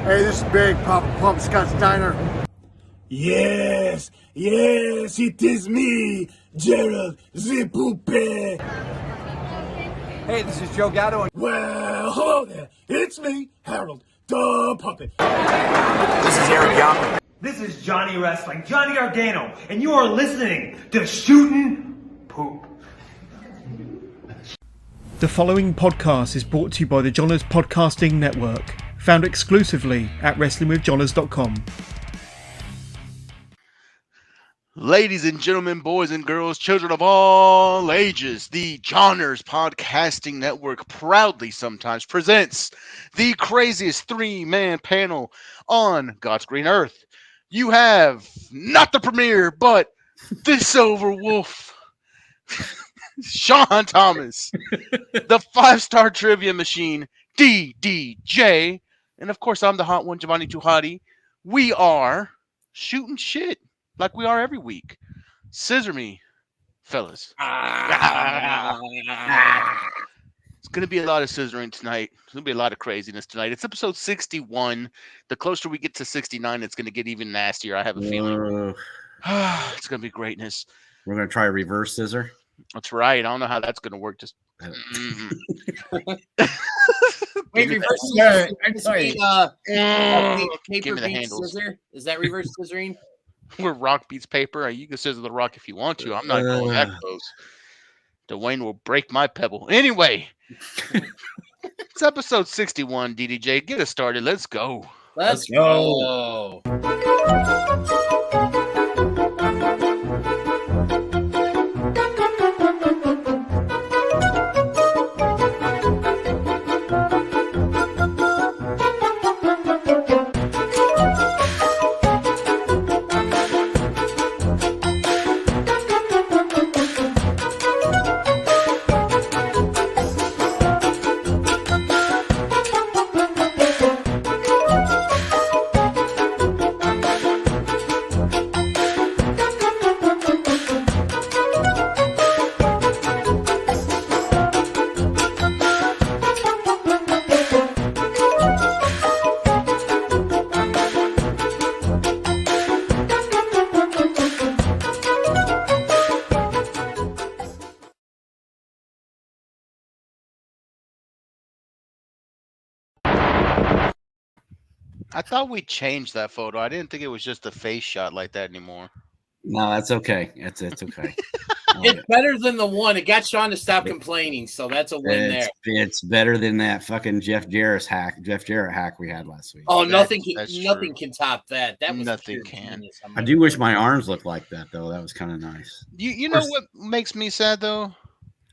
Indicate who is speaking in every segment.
Speaker 1: Hey, this is Big Papa Pump Scott's Diner.
Speaker 2: Yes, it is me, Gerald the Poupée.
Speaker 3: Hey, this is Joe Gatto.
Speaker 2: Well, hello there. It's me, Harold the Puppet.
Speaker 3: This is Eric Young.
Speaker 4: This is Johnny Wrestling, Johnny Ardano, and you are listening to Shootin' Poop.
Speaker 5: The following podcast is brought to you by the Johners Podcasting Network, found exclusively at WrestlingWithJohners.com.
Speaker 6: Ladies and gentlemen, boys and girls, children of all ages, the Johners Podcasting Network proudly sometimes presents the craziest three-man panel on God's green earth. You have not the premier, but the Silver Wolf, Sean Thomas, the five-star trivia machine, DDJ, and of course I'm the hot one, Giovanni Tuhati. We are shooting shit like we are every week. Scissor me, fellas. It's going to be a lot of scissoring tonight. It's going to be a lot of craziness tonight. It's episode 61. The closer we get to 69, it's going to get even nastier. I have a feeling. It's going to be greatness.
Speaker 7: We're going to try a reverse scissor.
Speaker 6: That's right. I don't know how that's going to work. Just
Speaker 8: Wait, reverse
Speaker 7: Yeah,
Speaker 8: scissor?
Speaker 6: Give me the handles.
Speaker 8: Scissor? Is that reverse scissoring?
Speaker 6: Where rock beats paper. You can scissor the rock if you want to. I'm not going that close. Dwayne will break my pebble. Anyway, it's episode 61, DDJ. Get us started. Let's go.
Speaker 8: Let's go.
Speaker 6: I thought we changed that photo. I didn't think it was just a face shot like that anymore.
Speaker 7: No, that's okay. It's okay.
Speaker 8: It's better than the one. It got Sean to stop complaining, so that's a win there.
Speaker 7: It's better than that fucking Jeff Jarrett hack we had last week.
Speaker 8: Oh, nothing can top that. That was
Speaker 6: nothing can.
Speaker 8: Genius.
Speaker 7: I do wish my arms looked like that though. That was kind of nice.
Speaker 6: You know what makes me sad though?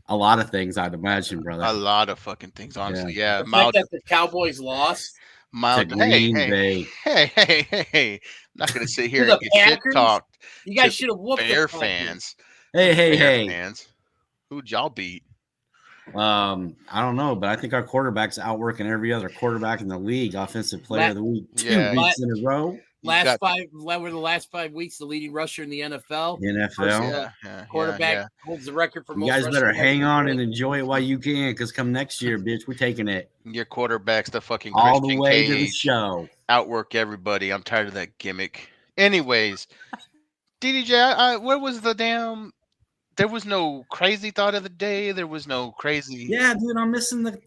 Speaker 7: A lot of things, I'd imagine, brother.
Speaker 6: A lot of fucking things, honestly. Yeah,
Speaker 8: The fact that the Cowboys lost.
Speaker 6: Mild. Hey. I'm not gonna sit here and get shit talked.
Speaker 8: You guys should have whooped
Speaker 6: Bear
Speaker 8: the
Speaker 6: fans.
Speaker 7: Hey.
Speaker 6: Fans. Who'd y'all beat?
Speaker 7: I don't know, but I think our quarterback's outworking every other quarterback in the league. Offensive player of the week 2 weeks in a row.
Speaker 8: Last 5 weeks, the leading rusher in the NFL. Quarterback holds the record for most.
Speaker 7: You guys better hang on and enjoy it while you can, because come next year, bitch, we're taking it.
Speaker 6: Your quarterback's the fucking
Speaker 7: all
Speaker 6: Christian
Speaker 7: the way
Speaker 6: Cage.
Speaker 7: to the show.
Speaker 6: Outwork everybody. I'm tired of that gimmick. Anyways, DDJ, where was the damn? There was no crazy thought of the day. There was no crazy.
Speaker 7: Yeah, dude, I'm missing the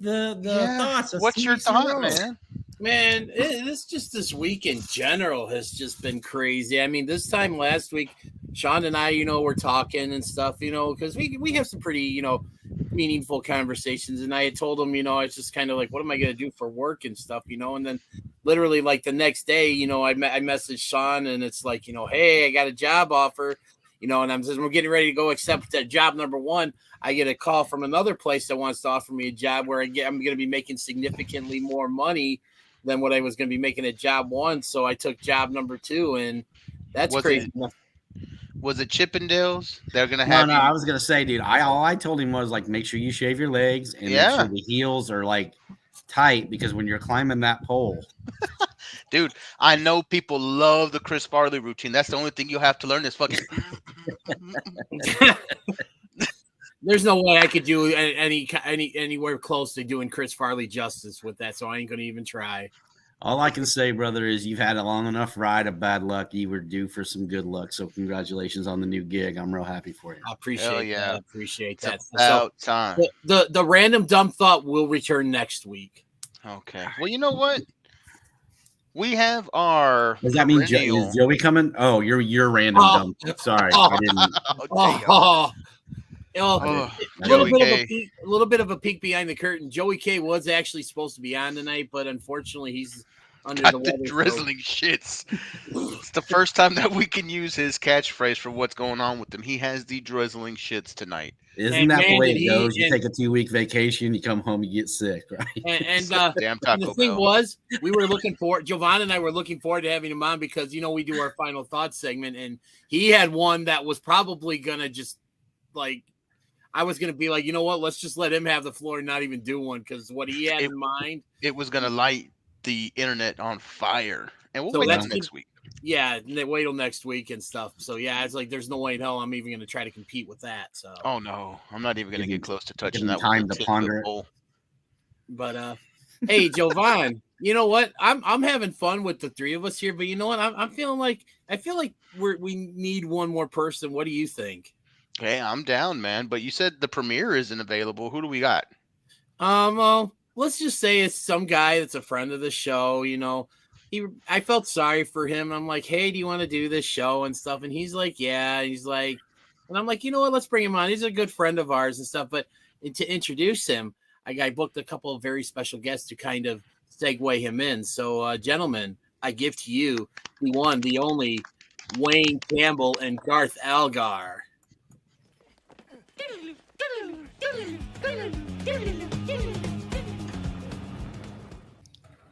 Speaker 7: thoughts.
Speaker 6: What's your thought, man?
Speaker 8: Man, this week in general has just been crazy. I mean, this time last week, Sean and I, were talking and stuff, because we have some pretty, meaningful conversations. And I had told him, it's just kind of like, what am I going to do for work and stuff, and then literally like the next day, I messaged Sean and it's like, hey, I got a job offer, and we're getting ready to go accept that job number one. I get a call from another place that wants to offer me a job where I'm going to be making significantly more money than what I was going to be making at job one. So I took job number 2, and that's crazy.
Speaker 6: Was it Chippendales? They're going to have.
Speaker 7: No, I was going to say, dude, all I told him was like, make sure you shave your legs and make sure the heels are like tight, because when you're climbing that pole.
Speaker 6: Dude, I know people love the Chris Farley routine. That's the only thing you have to learn is fucking.
Speaker 8: There's no way I could do anywhere close to doing Chris Farley justice with that, so I ain't gonna even try.
Speaker 7: All I can say, brother, is you've had a long enough ride of bad luck. You were due for some good luck. So congratulations on the new gig. I'm real happy for you.
Speaker 8: I appreciate
Speaker 6: yeah.
Speaker 8: that. I appreciate that.
Speaker 6: It's about time.
Speaker 8: The random dumb thought will return next week.
Speaker 6: Okay. Well, you know what? We have our.
Speaker 7: Does that mean is Joey coming? Oh, you're random dumb. Sorry, I didn't.
Speaker 8: A little bit of a peek behind the curtain. Joey K was actually supposed to be on tonight, but unfortunately, he's under the weather.
Speaker 6: Drizzling shits. It's the first time that we can use his catchphrase for what's going on with him. He has the drizzling shits tonight.
Speaker 7: Isn't that the way it goes? You take a 2-week vacation, you come home, you get sick, right?
Speaker 8: And
Speaker 6: damn Taco
Speaker 8: and the thing
Speaker 6: Bell.
Speaker 8: was, we were looking forward. Jovan and I were looking forward to having him on because we do our final thoughts segment, and he had one that was probably gonna just like. I was going to be like, you know what? Let's just let him have the floor and not even do one because what he had in mind.
Speaker 6: It was going to light the internet on fire. And we'll wait until next week.
Speaker 8: Yeah, wait till next week and stuff. So, yeah, it's like there's no way in hell I'm even going to try to compete with that. So.
Speaker 6: Oh, no. I'm not even going to get close to touching that.
Speaker 7: Time to ponder it.
Speaker 8: But, hey, Jovan, you know what? I'm having fun with the three of us here. But you know what? I feel like we need one more person. What do you think?
Speaker 6: Hey, I'm down, man. But you said the premiere isn't available. Who do we got?
Speaker 8: Well, let's just say it's some guy that's a friend of the show. I felt sorry for him. I'm like, hey, do you want to do this show and stuff? And he's like, yeah. He's like, and I'm like, you know what? Let's bring him on. He's a good friend of ours and stuff. But to introduce him, I booked a couple of very special guests to kind of segue him in. So, gentlemen, I give to you the one, the only Wayne Campbell and Garth Algar.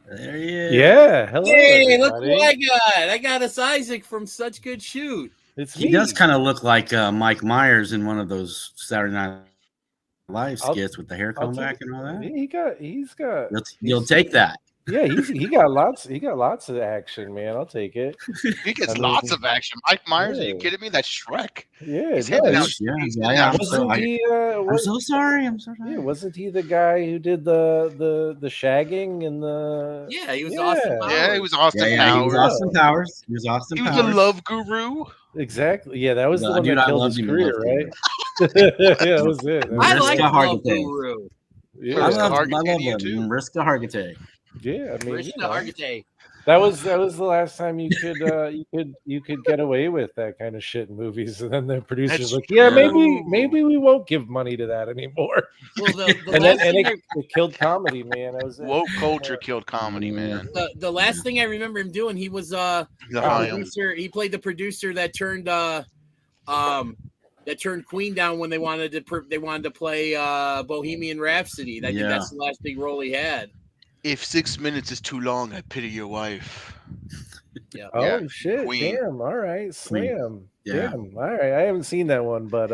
Speaker 7: There he is.
Speaker 9: Yeah, hello.
Speaker 8: Hey,
Speaker 9: everybody.
Speaker 8: look what I got. I got us Isaac from Such Good Shoot.
Speaker 7: He does kind of look like Mike Myers in one of those Saturday Night Live skits with the hair coming back and all that.
Speaker 9: He's got.
Speaker 7: You'll take that.
Speaker 9: Yeah, he got lots. He got lots of action, man. I'll take it.
Speaker 6: He gets lots of action. Mike Myers, are you kidding me? That's Shrek.
Speaker 9: Yeah,
Speaker 6: he's hitting out.
Speaker 7: I'm so sorry.
Speaker 9: Yeah, wasn't he the guy who did the shagging and the?
Speaker 8: Yeah, he was Austin Powers.
Speaker 6: Yeah, he was Austin Powers.
Speaker 7: He was Austin Powers. He was Austin Powers.
Speaker 6: He was a love guru.
Speaker 9: Exactly. Yeah, that was the one that killed his career, right? Yeah, that was it.
Speaker 8: I like Love Guru.
Speaker 9: Yeah,
Speaker 7: I love him. Risk a Hargitay.
Speaker 9: Yeah, I mean,
Speaker 8: Hargitay.
Speaker 9: That was the last time you could get away with that kind of shit in movies, and then the producers like, yeah, maybe we won't give money to that anymore. Well, it killed comedy, man.
Speaker 6: Woke culture killed comedy, man.
Speaker 8: The last thing I remember him doing, he was producer. He played the producer that turned Queen down when they wanted to play Bohemian Rhapsody. I think that's the last big role he had.
Speaker 6: If 6 minutes is too long, I pity your wife.
Speaker 8: Yeah.
Speaker 9: Oh shit! Queen. Damn. All right. Slam. Yeah. Damn. All right. I haven't seen that one, but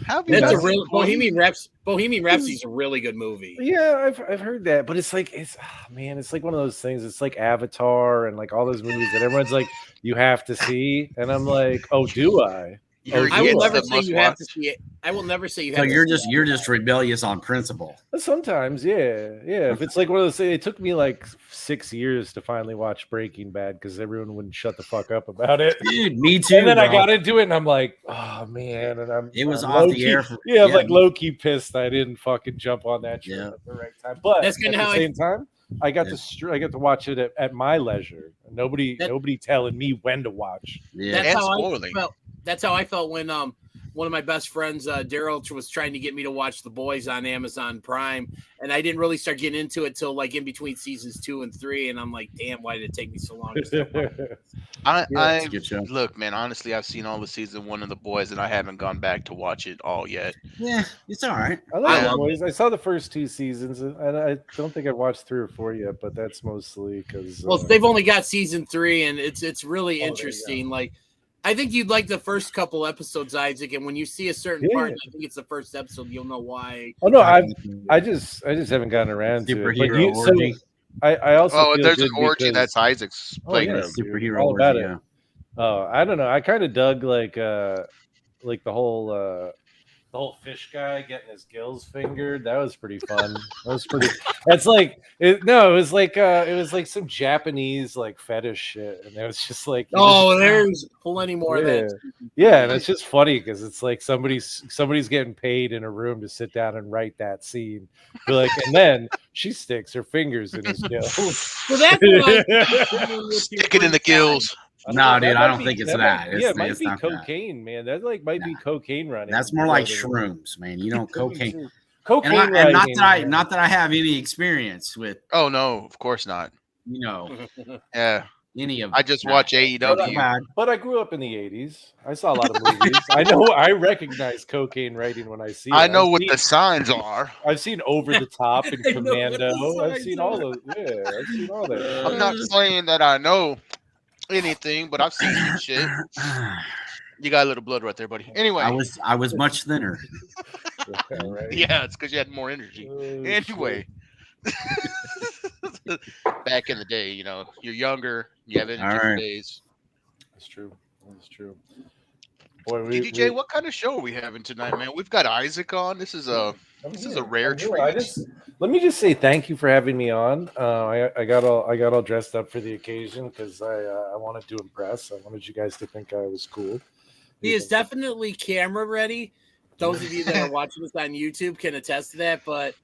Speaker 8: that's a real Bohemian Rhapsody is a really good movie.
Speaker 9: Yeah, I've heard that, but it's like it's like one of those things. It's like Avatar and like all those movies that everyone's like you have to see, and I'm like, oh, do I?
Speaker 8: I will never say you have to see it. I will never say you have.
Speaker 7: So you're just rebellious on principle.
Speaker 9: Sometimes, yeah. If it's like one of those things, it took me like 6 years to finally watch Breaking Bad because everyone wouldn't shut the fuck up about it.
Speaker 7: Dude, me too.
Speaker 9: And then I got into it, and I'm like, oh man, and
Speaker 7: it was off the air.
Speaker 9: I'm like low key pissed I didn't fucking jump on that shit at the right time. But
Speaker 8: that's kind of how
Speaker 9: at the same time, I got to watch it at my leisure. Nobody telling me when to watch.
Speaker 7: Yeah,
Speaker 8: that's how I felt. That's how I felt when one of my best friends, Daryl, was trying to get me to watch The Boys on Amazon Prime, and I didn't really start getting into it till like in between seasons 2 and 3, and I'm like, damn, why did it take me so long?
Speaker 6: Look, man. Honestly, I've seen all the season 1 of The Boys, and I haven't gone back to watch it all yet.
Speaker 7: Yeah, it's all right.
Speaker 9: I like The Boys. I saw the first 2 seasons, and I don't think I've watched 3 or 4 yet, but that's mostly because
Speaker 8: they've only got season 3, and it's really interesting. Like, I think you'd like the first couple episodes, Isaac, and when you see a certain part, I think it's the first episode, you'll know why.
Speaker 9: Oh no, I just haven't gotten around to it.
Speaker 7: Orgy.
Speaker 9: I also
Speaker 6: there's an orgy that's Isaac's playground.
Speaker 7: Superhero
Speaker 9: all about
Speaker 7: orgy,
Speaker 9: it. Oh, I don't know. I kind of dug like the whole the whole fish guy getting his gills fingered. That was pretty fun. That was pretty. That's like it. No, it was like some Japanese like fetish shit, and it was just like
Speaker 8: there's plenty more of that.
Speaker 9: Yeah, and it's just funny because it's like somebody's getting paid in a room to sit down and write that scene. Be like, and then she sticks her fingers in his gills.
Speaker 8: So that's
Speaker 6: stick it in the gills.
Speaker 7: No, dude, I don't think it's that.
Speaker 9: It might be cocaine, man. That might be cocaine running.
Speaker 7: That's more like shrooms, man. You don't cocaine.
Speaker 9: Cocaine,
Speaker 7: and not that I have any experience with.
Speaker 6: Oh no, of course not.
Speaker 7: You know,
Speaker 6: yeah.
Speaker 7: Any of
Speaker 6: I just watch AEW.
Speaker 9: But I grew up in the 80s. I saw a lot of movies. I recognize cocaine writing when I see it.
Speaker 6: I know what the signs are.
Speaker 9: I've seen Over the Top and Commando. I've seen all those. Yeah, I've seen all that.
Speaker 6: I'm not saying that I know anything, but I've seen some shit. You got a little blood right there, buddy. Anyway,
Speaker 7: I was much thinner.
Speaker 6: Yeah, it's because you had more energy. Anyway. Back in the day, you're younger, you have energy for days.
Speaker 9: That's true. That's true. Boy,
Speaker 6: DJ, what kind of show are we having tonight, man? We've got Isaac on. This is a rare treat.
Speaker 9: Let me just say thank you for having me on. I got all dressed up for the occasion because I wanted to impress. I wanted you guys to think I was cool.
Speaker 8: He is definitely camera ready. Those of you that are watching this on YouTube can attest to that, but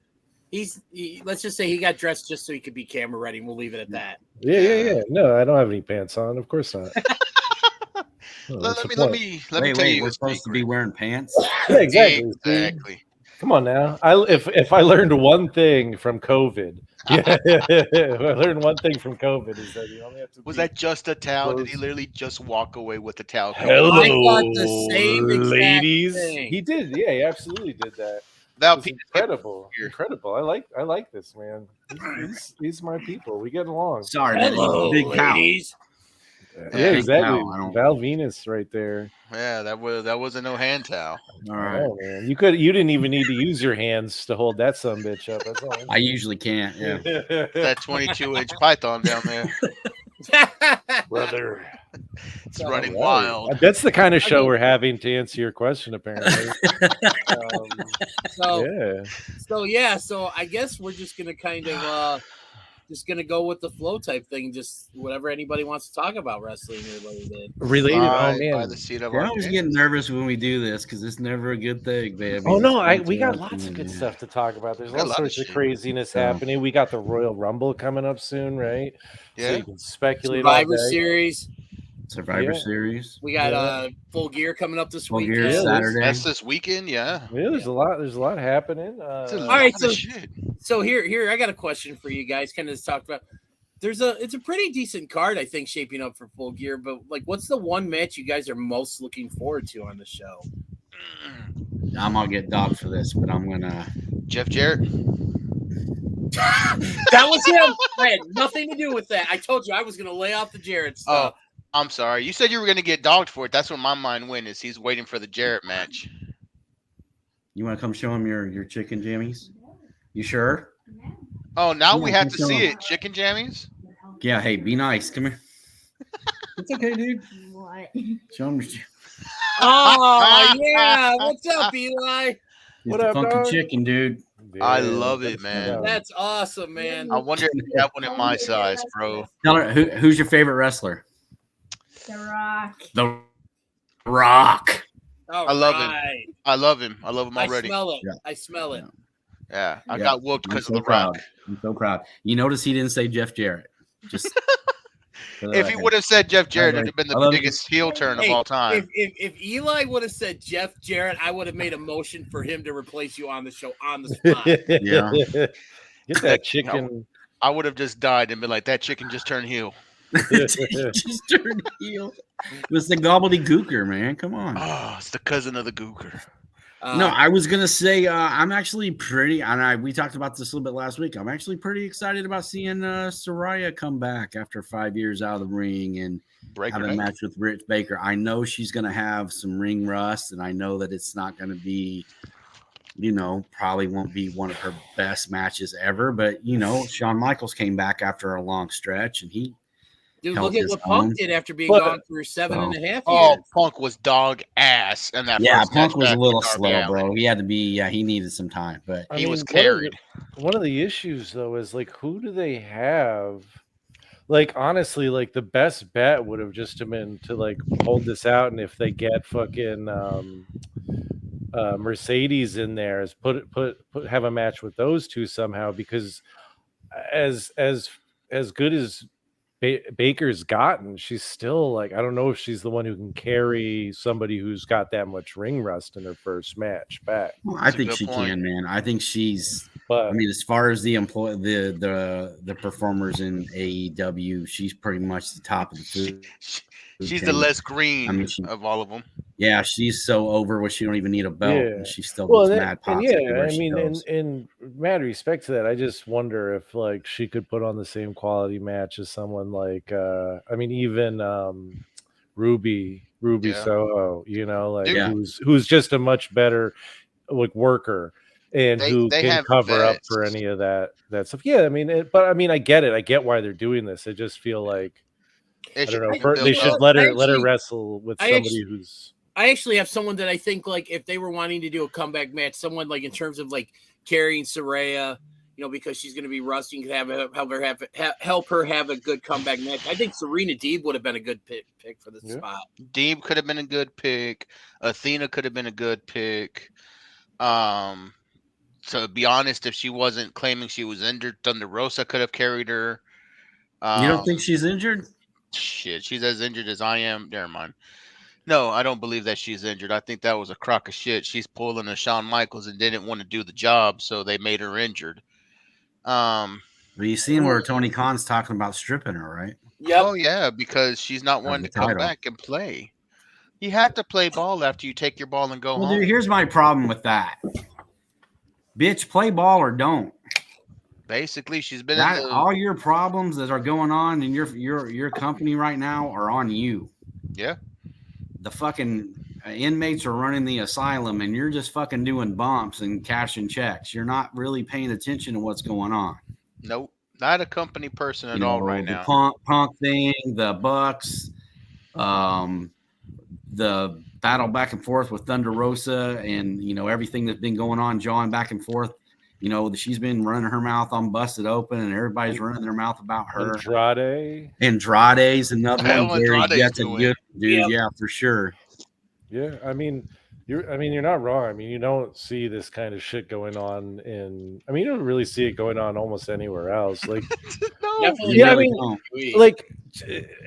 Speaker 8: let's just say he got dressed just so he could be camera ready, and we'll leave it at that.
Speaker 9: Yeah. No, I don't have any pants on. Of course not.
Speaker 6: Let me tell you.
Speaker 7: We're supposed to be wearing pants.
Speaker 9: Yeah, exactly. Come on now. If I learned one thing from COVID, if I learned one thing from COVID is that you only have to.
Speaker 6: Was that just a towel? Did he literally just walk away with the towel?
Speaker 9: Hello,
Speaker 8: I thought the same exact
Speaker 9: ladies.
Speaker 8: thing.
Speaker 9: He did. Yeah, he absolutely did that.
Speaker 6: That
Speaker 9: incredible. I like this man. He's my people. We get along.
Speaker 7: Sorry, man. Big
Speaker 8: ladies.
Speaker 9: Yeah, exactly. Val Venus right there.
Speaker 6: Yeah, that wasn't no hand towel.
Speaker 7: All right,
Speaker 9: man. You didn't even need to use your hands to hold that sumbitch up. That's all.
Speaker 7: I usually can't. Yeah.
Speaker 6: That 22-inch python down there,
Speaker 9: brother.
Speaker 6: It's running wild.
Speaker 9: That's the kind of show we're having to answer your question, apparently.
Speaker 8: So I guess we're just gonna kind of just gonna go with the flow type thing, just whatever anybody wants to talk about wrestling
Speaker 9: related.
Speaker 6: Oh man, the seat of
Speaker 7: I always get nervous when we do this because it's never a good thing, baby.
Speaker 9: Oh no, we got lots of good stuff to talk about. There's all sorts of craziness happening. We got the Royal Rumble coming up soon, right?
Speaker 6: Yeah,
Speaker 9: so you can speculate.
Speaker 7: Survivor Series.
Speaker 8: We got Full Gear coming up this week.
Speaker 7: Saturday.
Speaker 6: That's this weekend. Yeah.
Speaker 9: There's a lot happening.
Speaker 8: All right, so here I got a question for you guys. Kind of just talked about. It's a pretty decent card, I think, shaping up for Full Gear. But like, what's the one match you guys are most looking forward to on the show?
Speaker 7: I'm gonna get dogged for this, but I'm gonna
Speaker 6: Jeff Jarrett.
Speaker 8: That was him. I had nothing to do with that. I told you I was gonna lay off the Jarrett stuff.
Speaker 6: Oh. I'm sorry. You said you were going to get dogged for it. That's what my mind went is he's waiting for the Jarrett match.
Speaker 7: You want to come show him your chicken jammies? You sure?
Speaker 6: Oh, now we have to see it. Chicken jammies?
Speaker 7: Yeah. Hey, be nice. Come here.
Speaker 10: It's okay, dude.
Speaker 11: What?
Speaker 7: Show him.
Speaker 8: Oh, yeah. What's up, Eli?
Speaker 7: What up, funky chicken, dude?
Speaker 6: Yeah, I love it, man.
Speaker 8: That's awesome, man.
Speaker 6: I wonder if you have one in my size, bro.
Speaker 7: Tell her, who's your favorite wrestler?
Speaker 11: The Rock.
Speaker 7: The Rock.
Speaker 6: I love him. I love him already.
Speaker 8: I smell it. Yeah. I smell it.
Speaker 6: Yeah, I got whooped because of The Rock.
Speaker 7: I'm so proud. You notice he didn't say Jeff Jarrett. Just
Speaker 6: if he would have said Jeff Jarrett, it'd have been the biggest heel turn of all time.
Speaker 8: If Eli would have said Jeff Jarrett, I would have made a motion for him to replace you on the show on the spot.
Speaker 7: Yeah.
Speaker 9: Get that chicken.
Speaker 6: I would have just died and been like, that chicken just turned heel.
Speaker 7: Just turned heel. It was the gobbledygooker, man. Come on.
Speaker 6: Oh, it's the cousin of the gooker.
Speaker 7: No, I was gonna say I'm actually pretty, and we talked about this a little bit last week. I'm actually pretty excited about seeing Saraya come back after 5 years out of the ring and have a match with Britt Baker. I know she's gonna have some ring rust, and I know that it's not gonna be, probably won't be one of her best matches ever. But Shawn Michaels came back after a long stretch, and he
Speaker 8: Dude, look at what Punk did after being gone for 7.5 years.
Speaker 6: Oh, Punk was dog ass in that.
Speaker 7: Yeah,
Speaker 6: first
Speaker 7: Punk
Speaker 6: match
Speaker 7: was a
Speaker 6: back
Speaker 7: little
Speaker 6: with Darby
Speaker 7: slow,
Speaker 6: Allin.
Speaker 7: bro. He had to be. Yeah, he needed some time, but
Speaker 6: he was carried.
Speaker 9: One of the issues though is like, who do they have? Like, honestly, like the best bet would have just been to like hold this out, and if they get fucking Mercedes in there, is have a match with those two somehow, because as good as Baker's gotten, she's still like, I don't know if she's the one who can carry somebody who's got that much ring rust in her first match back.
Speaker 7: Well, I think she can, man. I think she's.
Speaker 9: But
Speaker 7: I mean, as far as the performers in AEW, she's pretty much the top of the food.
Speaker 6: She's the less green of all of them.
Speaker 7: Yeah, she's so over where she don't even need a belt, and she still gets mad pops.
Speaker 9: In mad respect to that, I just wonder if like she could put on the same quality match as someone like even Ruby Soho, you know, like who's just a much better like worker. And who can cover up for any of that stuff. Yeah, I mean, I get it. I get why they're doing this. I just feel like I don't know. They should let her wrestle with somebody who's.
Speaker 8: I actually have someone that I think like if they were wanting to do a comeback match, someone like in terms of like carrying Saraya, you know, because she's going to be rusty, could help her have a good comeback match. I think Serena Deeb would have been a good pick for this spot.
Speaker 6: Deeb could have been a good pick. Athena could have been a good pick. To be honest, if she wasn't claiming she was injured, Thunder Rosa could have carried her.
Speaker 7: You don't think she's injured?
Speaker 6: Shit, she's as injured as I am. Never mind. No, I don't believe that she's injured. I think that was a crock of shit. She's pulling a Shawn Michaels and didn't want to do the job, so they made her injured.
Speaker 7: But you seen where Tony Khan's talking about stripping her, right?
Speaker 8: Yep.
Speaker 6: Oh yeah, because she's not one to come back and play. You have to play ball after you take your ball and go home.
Speaker 7: Dude, here's my problem with that. Bitch, play ball or don't.
Speaker 6: Basically, she's been
Speaker 7: all your problems that are going on in your company right now are on you.
Speaker 6: Yeah.
Speaker 7: The fucking inmates are running the asylum, and you're just fucking doing bumps and cashing checks. You're not really paying attention to what's going on.
Speaker 6: Nope, not a company person at all right now.
Speaker 7: The punk thing, the Bucks, the battle back and forth with Thunder Rosa, and everything that's been going on, John, back and forth. She's been running her mouth on Busted Open, and everybody's running their mouth about her. Andrade's another one. That's a good dude, yeah, for sure.
Speaker 9: Yeah, you're not wrong. You don't see this kind of shit going on you don't really see it going on almost anywhere else. Like,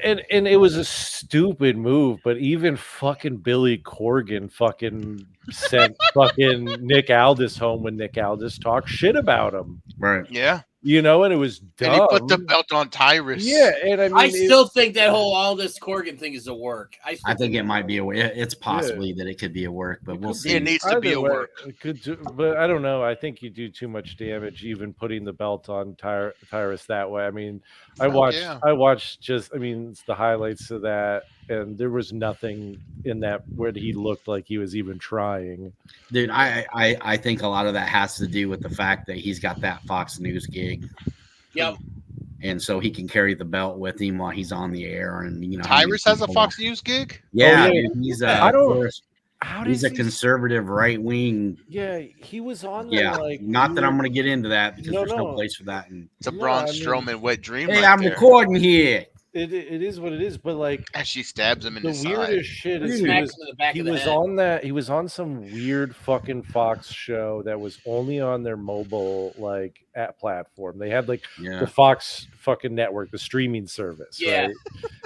Speaker 9: and it was a stupid move, but even fucking Billy Corgan fucking sent fucking Nick Aldis home when Nick Aldis talked shit about him.
Speaker 7: Right.
Speaker 6: Yeah.
Speaker 9: And it was dumb.
Speaker 6: And he put the belt on Tyrus.
Speaker 9: Yeah, and
Speaker 8: I still think that whole Aldis Corgan thing is a work.
Speaker 7: I think it might be a work. It's possibly that it could be a work, but we'll see.
Speaker 6: It needs to be a work.
Speaker 9: It could but I don't know. I think you do too much damage even putting the belt on Tyrus that way. I watched just it's the highlights of that, and there was nothing in that where he looked like he was even trying.
Speaker 7: Dude, I think a lot of that has to do with the fact that he's got that Fox News gig.
Speaker 8: Yep.
Speaker 7: And so he can carry the belt with him while he's on the air. And
Speaker 6: Tyrus has a Fox News gig?
Speaker 7: Yeah, he's a conservative right wing.
Speaker 9: Yeah, he was on
Speaker 7: there. Yeah, not that I'm going to get into that because there's no place for that.
Speaker 6: It's a Braun Strowman wet dream.
Speaker 7: Hey, I'm recording here.
Speaker 9: It is what it is, but
Speaker 6: and she stabs him in the
Speaker 9: weirdest
Speaker 6: side.
Speaker 9: Shit is he was on some weird fucking Fox show that was only on their mobile app platform. They had the Fox fucking network, the streaming service, right?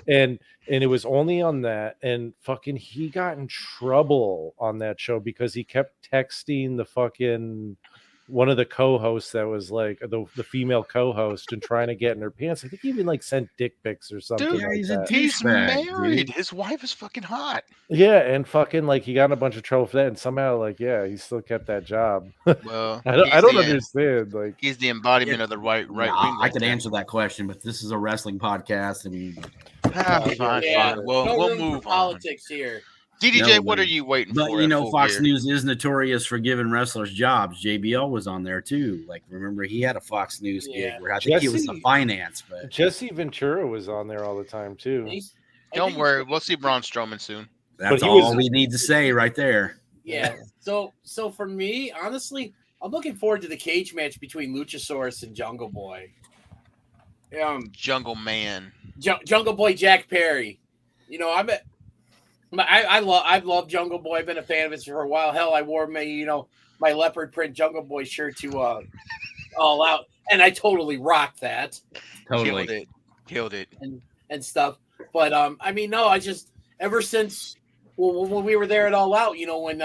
Speaker 9: And it was only on that, and fucking he got in trouble on that show because he kept texting the fucking one of the co-hosts that was the female co-host and trying to get in her pants. I think he even sent dick pics or something.
Speaker 6: Dude, he's married. Dude. His wife is fucking hot.
Speaker 9: Yeah, and fucking he got in a bunch of trouble for that, and somehow he still kept that job.
Speaker 6: Well,
Speaker 9: I don't understand.
Speaker 6: He's the embodiment of the right wing.
Speaker 7: I could answer that question, but this is a wrestling podcast, and
Speaker 6: fine. We'll move on.
Speaker 8: Politics here.
Speaker 6: DDJ, what are you waiting for?
Speaker 7: But you know, Fox News is notorious for giving wrestlers jobs. JBL was on there too. Like, remember, he had a Fox News gig where I think he was the finance. But
Speaker 9: Jesse Ventura was on there all the time too.
Speaker 6: Don't worry, we'll see Braun Strowman soon.
Speaker 7: That's all we need to say right there.
Speaker 8: Yeah. So for me, honestly, I'm looking forward to the cage match between Luchasaurus and Jungle Boy.
Speaker 6: Jungle Man.
Speaker 8: Jungle Boy Jack Perry. You know, I've loved Jungle Boy. I've been a fan of his for a while. Hell, I wore my leopard print Jungle Boy shirt to All Out, and I totally rocked that.
Speaker 7: Totally
Speaker 6: killed it,
Speaker 8: and stuff. But I mean, no, I just ever since when we were there at All Out, you know, when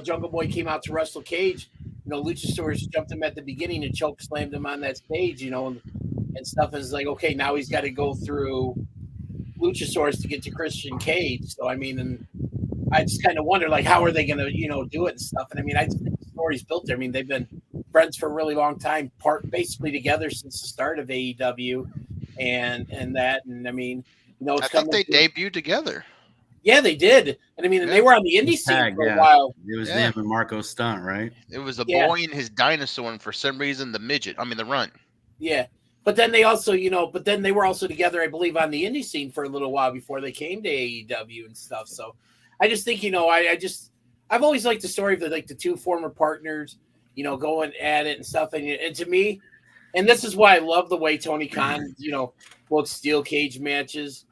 Speaker 8: Jungle Boy came out to wrestle Cage, you know, Luchasaurus jumped him at the beginning and choke slammed him on that stage, you know, and stuff. Is like, okay, now he's got to go through Luchasaurus to get to Christian Cage. So I mean, and I just kind of wonder, like, how are they going to, you know, do it and stuff. And I mean, I just think the story's built there. I mean, they've been friends for a really long time, basically together since the start of AEW, and that. And I mean, you know,
Speaker 6: I think they debuted together.
Speaker 8: Yeah, they did. And I mean, and they were on the indie scene for a while.
Speaker 7: It was them and Marco Stunt, right?
Speaker 6: It was a boy and his dinosaur, and for some reason, the runt.
Speaker 8: Yeah. But then they also, you know, they were also together, I believe, on the indie scene for a little while before they came to AEW and stuff. So I just think, you know, I've always liked the story of the two former partners, you know, going at it and stuff. And to me, and this is why I love the way Tony Khan, you know, books steel cage matches.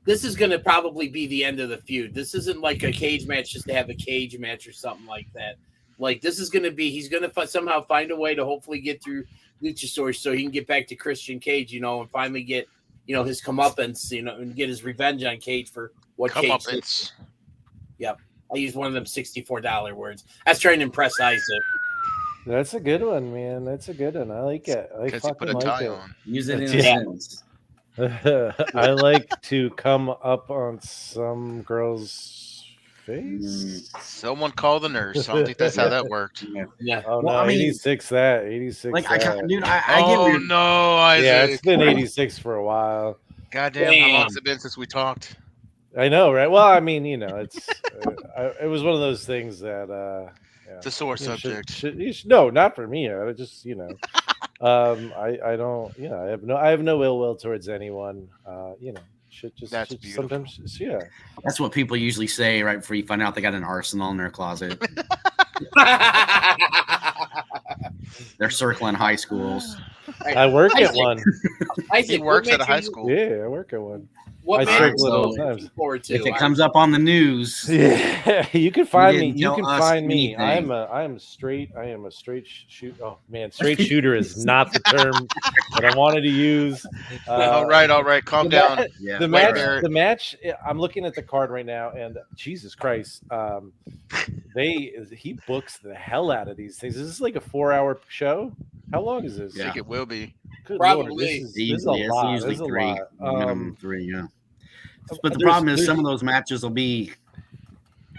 Speaker 8: This is going to probably be the end of the feud. This isn't like a cage match just to have a cage match or something like that. Like, this is going to be, he's going to somehow find a way to hopefully get through Luchasaurus so he can get back to Christian Cage, you know, and finally get, you know, his comeuppance, you know, and get his revenge on Cage for what Cage did. Yep. I used one of them $64 words. I was trying to impress Isaac.
Speaker 9: That's a good one, man. That's a good one. I like it. I fucking like it.
Speaker 7: Use it in a sentence.
Speaker 9: I like to come up on some girl's face.
Speaker 6: Someone call the nurse. I don't think that's how that worked.
Speaker 8: Yeah.
Speaker 9: Oh, no, 86 that. 86
Speaker 7: like,
Speaker 9: that.
Speaker 7: I get
Speaker 6: no, Isaac.
Speaker 9: Yeah, it's been 86 for a while.
Speaker 6: Goddamn, how long has it been since we talked?
Speaker 9: I know, right? Well, I mean, you know, it's it was one of those things that
Speaker 6: it's a sore subject.
Speaker 9: No, not for me. I just, you know, I don't, you know, I have no ill will towards anyone. You know,
Speaker 6: that's beautiful.
Speaker 9: Sometimes, yeah.
Speaker 7: That's what people usually say right before you find out they got an arsenal in their closet. They're circling high schools.
Speaker 9: I work at one.
Speaker 6: He works at a high school.
Speaker 9: Yeah, I work at one.
Speaker 8: What
Speaker 9: I
Speaker 8: forward to?
Speaker 7: If it comes up on the news,
Speaker 9: yeah, you can find me. You can find me.
Speaker 7: Anything.
Speaker 9: I am straight. I am a straight shoot. Oh man, straight shooter is not the term that I wanted to use.
Speaker 6: All right, calm down.
Speaker 9: The match. I'm looking at the card right now, and Jesus Christ, he books the hell out of these things. Is this like a 4-hour show? How long is this?
Speaker 6: I think it will be.
Speaker 9: Good
Speaker 8: Probably.
Speaker 9: Lord, this is a lot.
Speaker 7: Usually
Speaker 9: This is a
Speaker 7: three.
Speaker 9: lot.
Speaker 7: Minimum 3, yeah. But the problem is some of those matches will be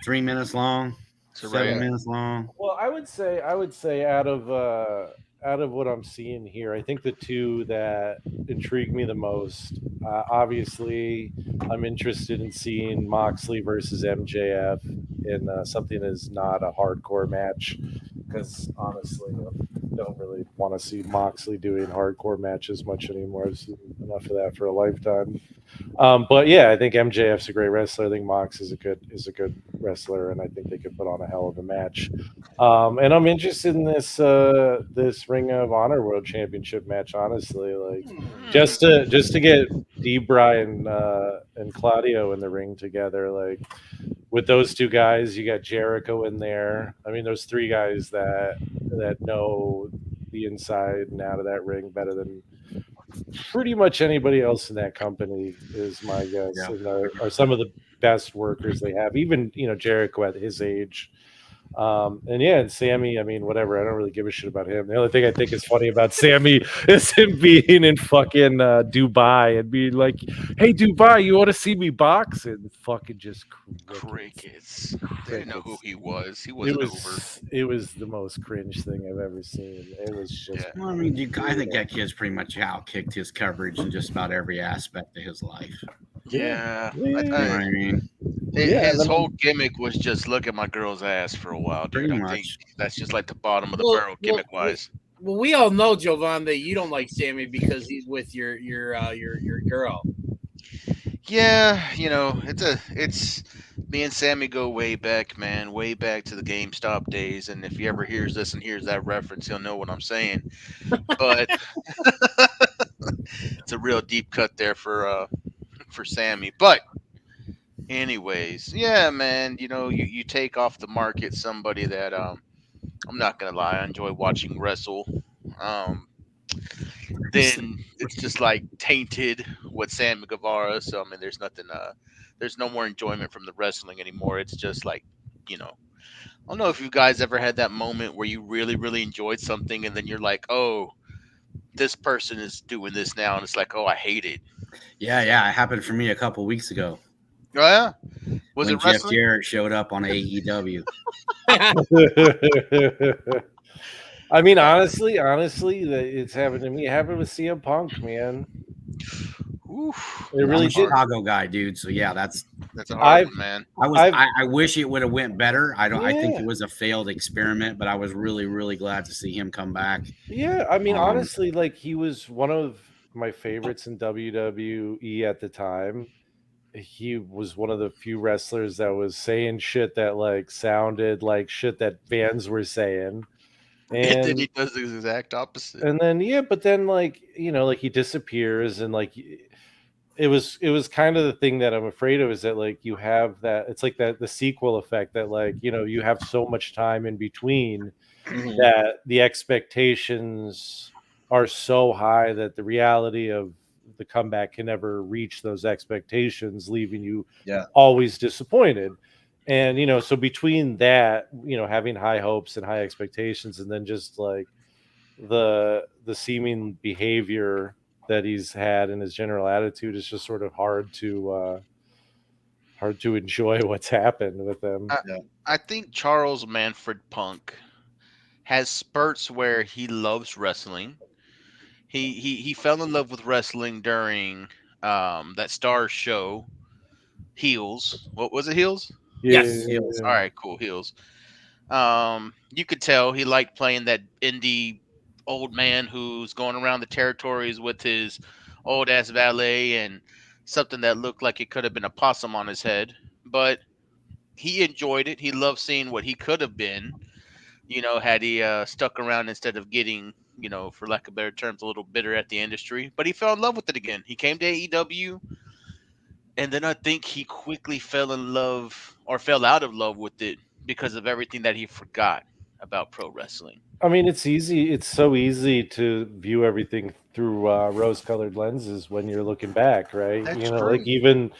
Speaker 7: 3 minutes long, 7 minutes long.
Speaker 9: Well, I would say out of what I'm seeing here, I think the two that intrigue me the most, obviously, I'm interested in seeing Moxley versus MJF in something that's not a hardcore match, because honestly, I don't really want to see Moxley doing hardcore matches much anymore. I've seen enough of that for a lifetime. But yeah, I think MJF's a great wrestler. I think Mox is a good wrestler, and I think they could put on a hell of a match. And I'm interested in this Ring of Honor World Championship match. Honestly, like just to get Debray and Claudio in the ring together, like with those two guys, you got Jericho in there. I mean, those three guys that know the inside and out of that ring better than pretty much anybody else in that company is my guess.
Speaker 7: Yeah.
Speaker 9: And are some of the best workers they have, even, you know, Jericho at his age. And Sammy, I mean, whatever, I don't really give a shit about him. The only thing I think is funny about Sammy is him being in fucking Dubai and being like, hey, Dubai, you want to see me box? And fucking just
Speaker 6: crickets. They didn't know who he was. He wasn't over.
Speaker 9: It was the most cringe thing I've ever seen. It was just
Speaker 7: Well, I mean, I think that kid's pretty much outkicked his coverage in just about every aspect of his life.
Speaker 6: Yeah.
Speaker 7: I mean,
Speaker 6: His whole gimmick was just look at my girl's ass for a while, dude.
Speaker 7: Pretty
Speaker 6: I
Speaker 7: much.
Speaker 6: think that's just like the bottom of the barrel gimmick wise.
Speaker 8: Well, we all know, Jovan, that you don't like Sammy because he's with your girl.
Speaker 6: Yeah, it's me and Sammy go way back, man, way back to the GameStop days. And if he ever hears this and hears that reference, he'll know what I'm saying. But it's a real deep cut there for Sammy. But anyways, yeah, man, you take off the market somebody that I'm not gonna lie, I enjoy watching wrestle. Then it's just like tainted with Sammy Guevara. So I mean, there's no more enjoyment from the wrestling anymore. It's just like, I don't know if you guys ever had that moment where you really, really enjoyed something, and then you're like, oh, this person is doing this now, and it's like, oh, I hate it.
Speaker 7: Yeah, it happened for me a couple weeks ago.
Speaker 6: Oh yeah,
Speaker 7: was when it Jeff wrestling? Jarrett showed up on AEW.
Speaker 9: I mean, honestly, it's happened to me. It happened with CM Punk, man.
Speaker 6: Oof.
Speaker 9: It really did.
Speaker 7: Chicago guy, dude. So yeah, that's
Speaker 6: a hard one, man.
Speaker 7: I wish it would have went better. I think it was a failed experiment, but I was really, really glad to see him come back.
Speaker 9: Yeah, I mean, honestly, like he was one of my favorites in WWE at the time. He was one of the few wrestlers that was saying shit that like sounded like shit that fans were saying.
Speaker 6: And then he does the exact opposite.
Speaker 9: And then but then like like he disappears, and like it was kind of the thing that I'm afraid of is that like you have that it's like that the sequel effect that like you have so much time in between that the expectations are so high that the reality of the comeback can never reach those expectations, leaving you always disappointed. And so between that, having high hopes and high expectations, and then just like the seeming behavior that he's had and his general attitude is just sort of hard to enjoy what's happened with them.
Speaker 6: I think Charles Manfred Punk has spurts where he loves wrestling. He fell in love with wrestling during that Star show, Heels. What was it, Heels?
Speaker 8: Yes.
Speaker 6: Heels. All right, cool. Heels. You could tell he liked playing that indie old man who's going around the territories with his old ass valet and something that looked like it could have been a possum on his head. But he enjoyed it. He loved seeing what he could have been, had he stuck around instead of getting, for lack of better terms, a little bitter at the industry. But he fell in love with it again. He came to AEW. And then I think he quickly fell out of love with it because of everything that he forgot about pro wrestling.
Speaker 9: I mean, it's easy. It's so easy to view everything through rose-colored lenses when you're looking back, right?
Speaker 6: That's
Speaker 9: true.
Speaker 6: Like
Speaker 9: even,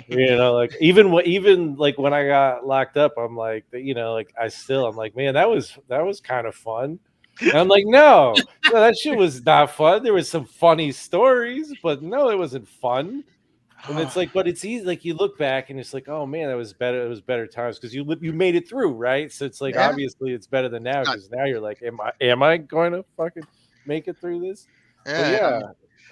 Speaker 9: even when I got locked up, I'm like, I'm like, man, that was kind of fun. And I'm like, no, that shit was not fun. There was some funny stories, but no, it wasn't fun. And it's like, but it's easy. Like you look back and it's like, oh man, that was better. It was better times because you made it through, right? So it's like obviously it's better than now because now you're like, am I going to fucking make it through this?
Speaker 6: Yeah,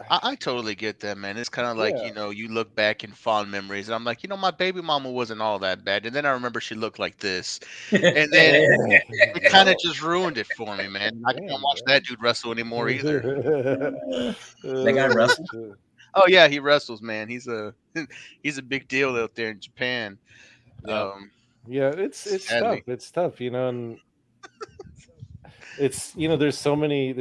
Speaker 6: I totally get that, man. It's kind of like you look back in fond memories, and I'm like, my baby mama wasn't all that bad, and then I remember she looked like this, and then it kind of just ruined it for me, man. I can't watch that dude wrestle anymore either.
Speaker 10: That guy wrestled.
Speaker 6: Oh yeah, he wrestles, man. He's a big deal out there in Japan.
Speaker 9: It's tough. It's tough, and it's there's so many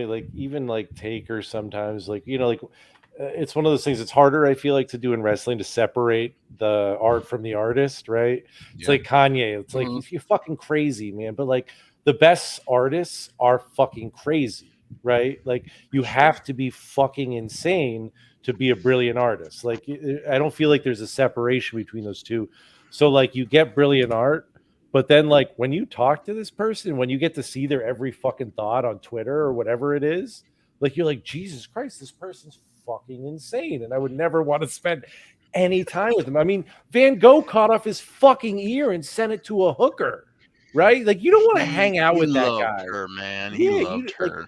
Speaker 9: like even like takers sometimes like it's one of those things. It's harder, I feel like, to do in wrestling to separate the art from the artist, right? It's like Kanye. It's like if you're fucking crazy, man, but like the best artists are fucking crazy, right? Like you have to be fucking insane to be a brilliant artist. Like I don't feel like there's a separation between those two. So like you get brilliant art, but then like when you talk to this person, when you get to see their every fucking thought on Twitter or whatever it is, like you're like, Jesus Christ, this person's fucking insane. And I would never want to spend any time with him. I mean, Van Gogh cut off his fucking ear and sent it to a hooker, right? Like you don't want to hang out with that guy.
Speaker 6: Her, man. He loved her.
Speaker 9: Like,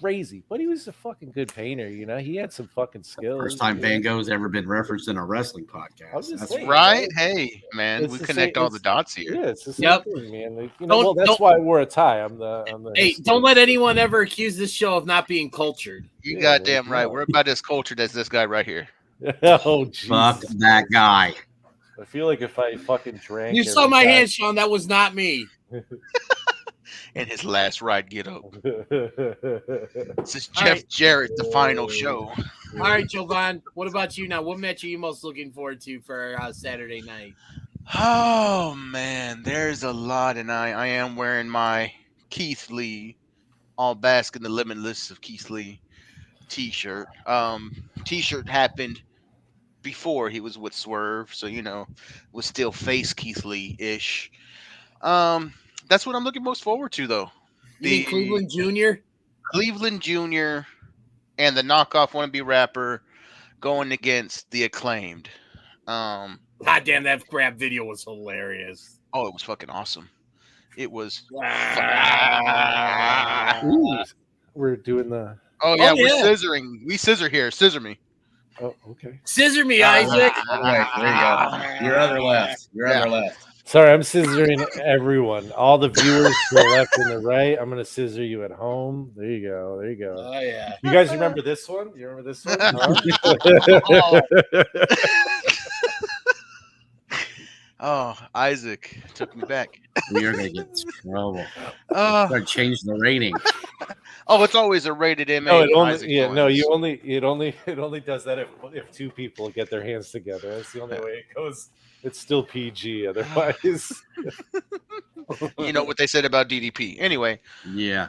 Speaker 9: crazy, but he was a fucking good painter. You know, he had some fucking skills.
Speaker 7: First time Van Gogh's ever been referenced in a wrestling podcast.
Speaker 9: That's
Speaker 6: saying, right. Hey, man, we connect all the dots here.
Speaker 9: Yeah, it's the same thing, man. Like, you know,
Speaker 8: Don't-
Speaker 9: that's
Speaker 8: don't-
Speaker 9: why I wore a tie. I'm the.
Speaker 8: Hey, don't let anyone ever accuse this show of not being cultured.
Speaker 6: You goddamn right. We're about as cultured as this guy right here.
Speaker 9: Oh, Jesus.
Speaker 7: Fuck that guy.
Speaker 9: I feel like if I fucking drank.
Speaker 8: You saw my hand, Sean. That was not me.
Speaker 6: And his last ride get up. This is
Speaker 8: All
Speaker 6: Jeff
Speaker 8: right.
Speaker 6: Jarrett, the final show.
Speaker 8: All right, Jovan. What about you now? What match are you most looking forward to for Saturday night?
Speaker 6: Oh man, there's a lot, and I am wearing my Keith Lee, all bask in the limitless of Keith Lee t-shirt. T-shirt happened before he was with Swerve, so was still face Keith Lee ish. That's what I'm looking most forward to, though.
Speaker 8: You mean Cleveland Jr.?
Speaker 6: Cleveland Jr. and the knockoff wannabe rapper going against the Acclaimed.
Speaker 8: God damn, that rap video was hilarious.
Speaker 6: Oh, it was fucking awesome. It was.
Speaker 9: Ooh, we're doing the.
Speaker 6: Oh yeah, we're scissoring. We scissor here. Scissor me.
Speaker 9: Oh, okay.
Speaker 8: Scissor me, Isaac.
Speaker 10: Right, there you go. Your other left. Your other left.
Speaker 9: Sorry, I'm scissoring everyone. All the viewers to the left and the right. I'm gonna scissor you at home. There you go. There you go.
Speaker 8: Oh yeah.
Speaker 9: You guys remember this one? You remember this one?
Speaker 6: Oh, Isaac took me back.
Speaker 7: We are gonna get in trouble. Gotta change the rating.
Speaker 6: Oh, it's always a rated MA.
Speaker 9: No, it only,
Speaker 6: Isaac
Speaker 9: yeah,
Speaker 6: joins.
Speaker 9: no, it only does that if two people get their hands together. That's the only way it goes. It's still PG otherwise.
Speaker 6: You know what they said about DDP. Anyway.
Speaker 7: Yeah.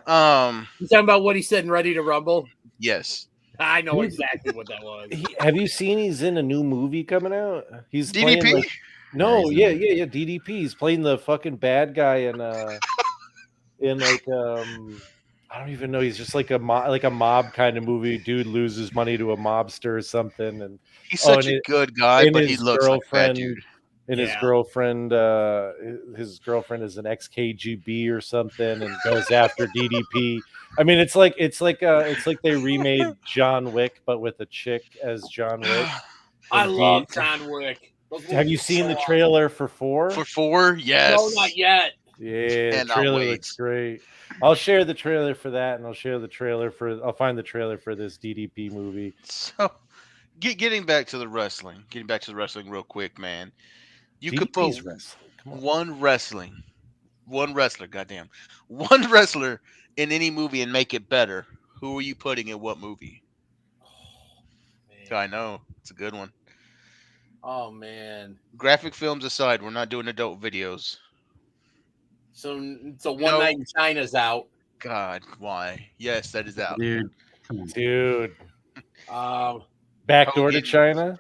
Speaker 8: You talking about what he said in Ready to Rumble?
Speaker 6: Yes.
Speaker 8: I know exactly what that was.
Speaker 9: Have you seen he's in a new movie coming out? He's
Speaker 6: DDP?
Speaker 9: playing like, no, yeah, DDP. He's playing the fucking bad guy in like I don't even know. He's just like a mob kind of movie. Dude loses money to a mobster or something, and
Speaker 6: he's such a good guy, but he looks like a bad dude.
Speaker 9: And his girlfriend is an ex-KGB or something, and goes after DDP. I mean, it's like they remade John Wick, but with a chick as John Wick.
Speaker 8: I love John Wick.
Speaker 9: Have you seen the trailer for 4?
Speaker 6: For 4, yes.
Speaker 8: No, not yet.
Speaker 9: Yeah,
Speaker 6: And
Speaker 9: the trailer looks great. I'll share the trailer for that, and I'll find the trailer for this DDP movie.
Speaker 6: So, getting back to the wrestling real quick, man. You could put one wrestler in any movie and make it better. Who are you putting in what movie? I know it's a good one.
Speaker 8: Oh man.
Speaker 6: Graphic films aside, we're not doing adult videos.
Speaker 8: So One Night in China's out.
Speaker 6: God, why? Yes, that is out.
Speaker 7: Dude.
Speaker 9: Dude.
Speaker 8: Backdoor
Speaker 9: to China?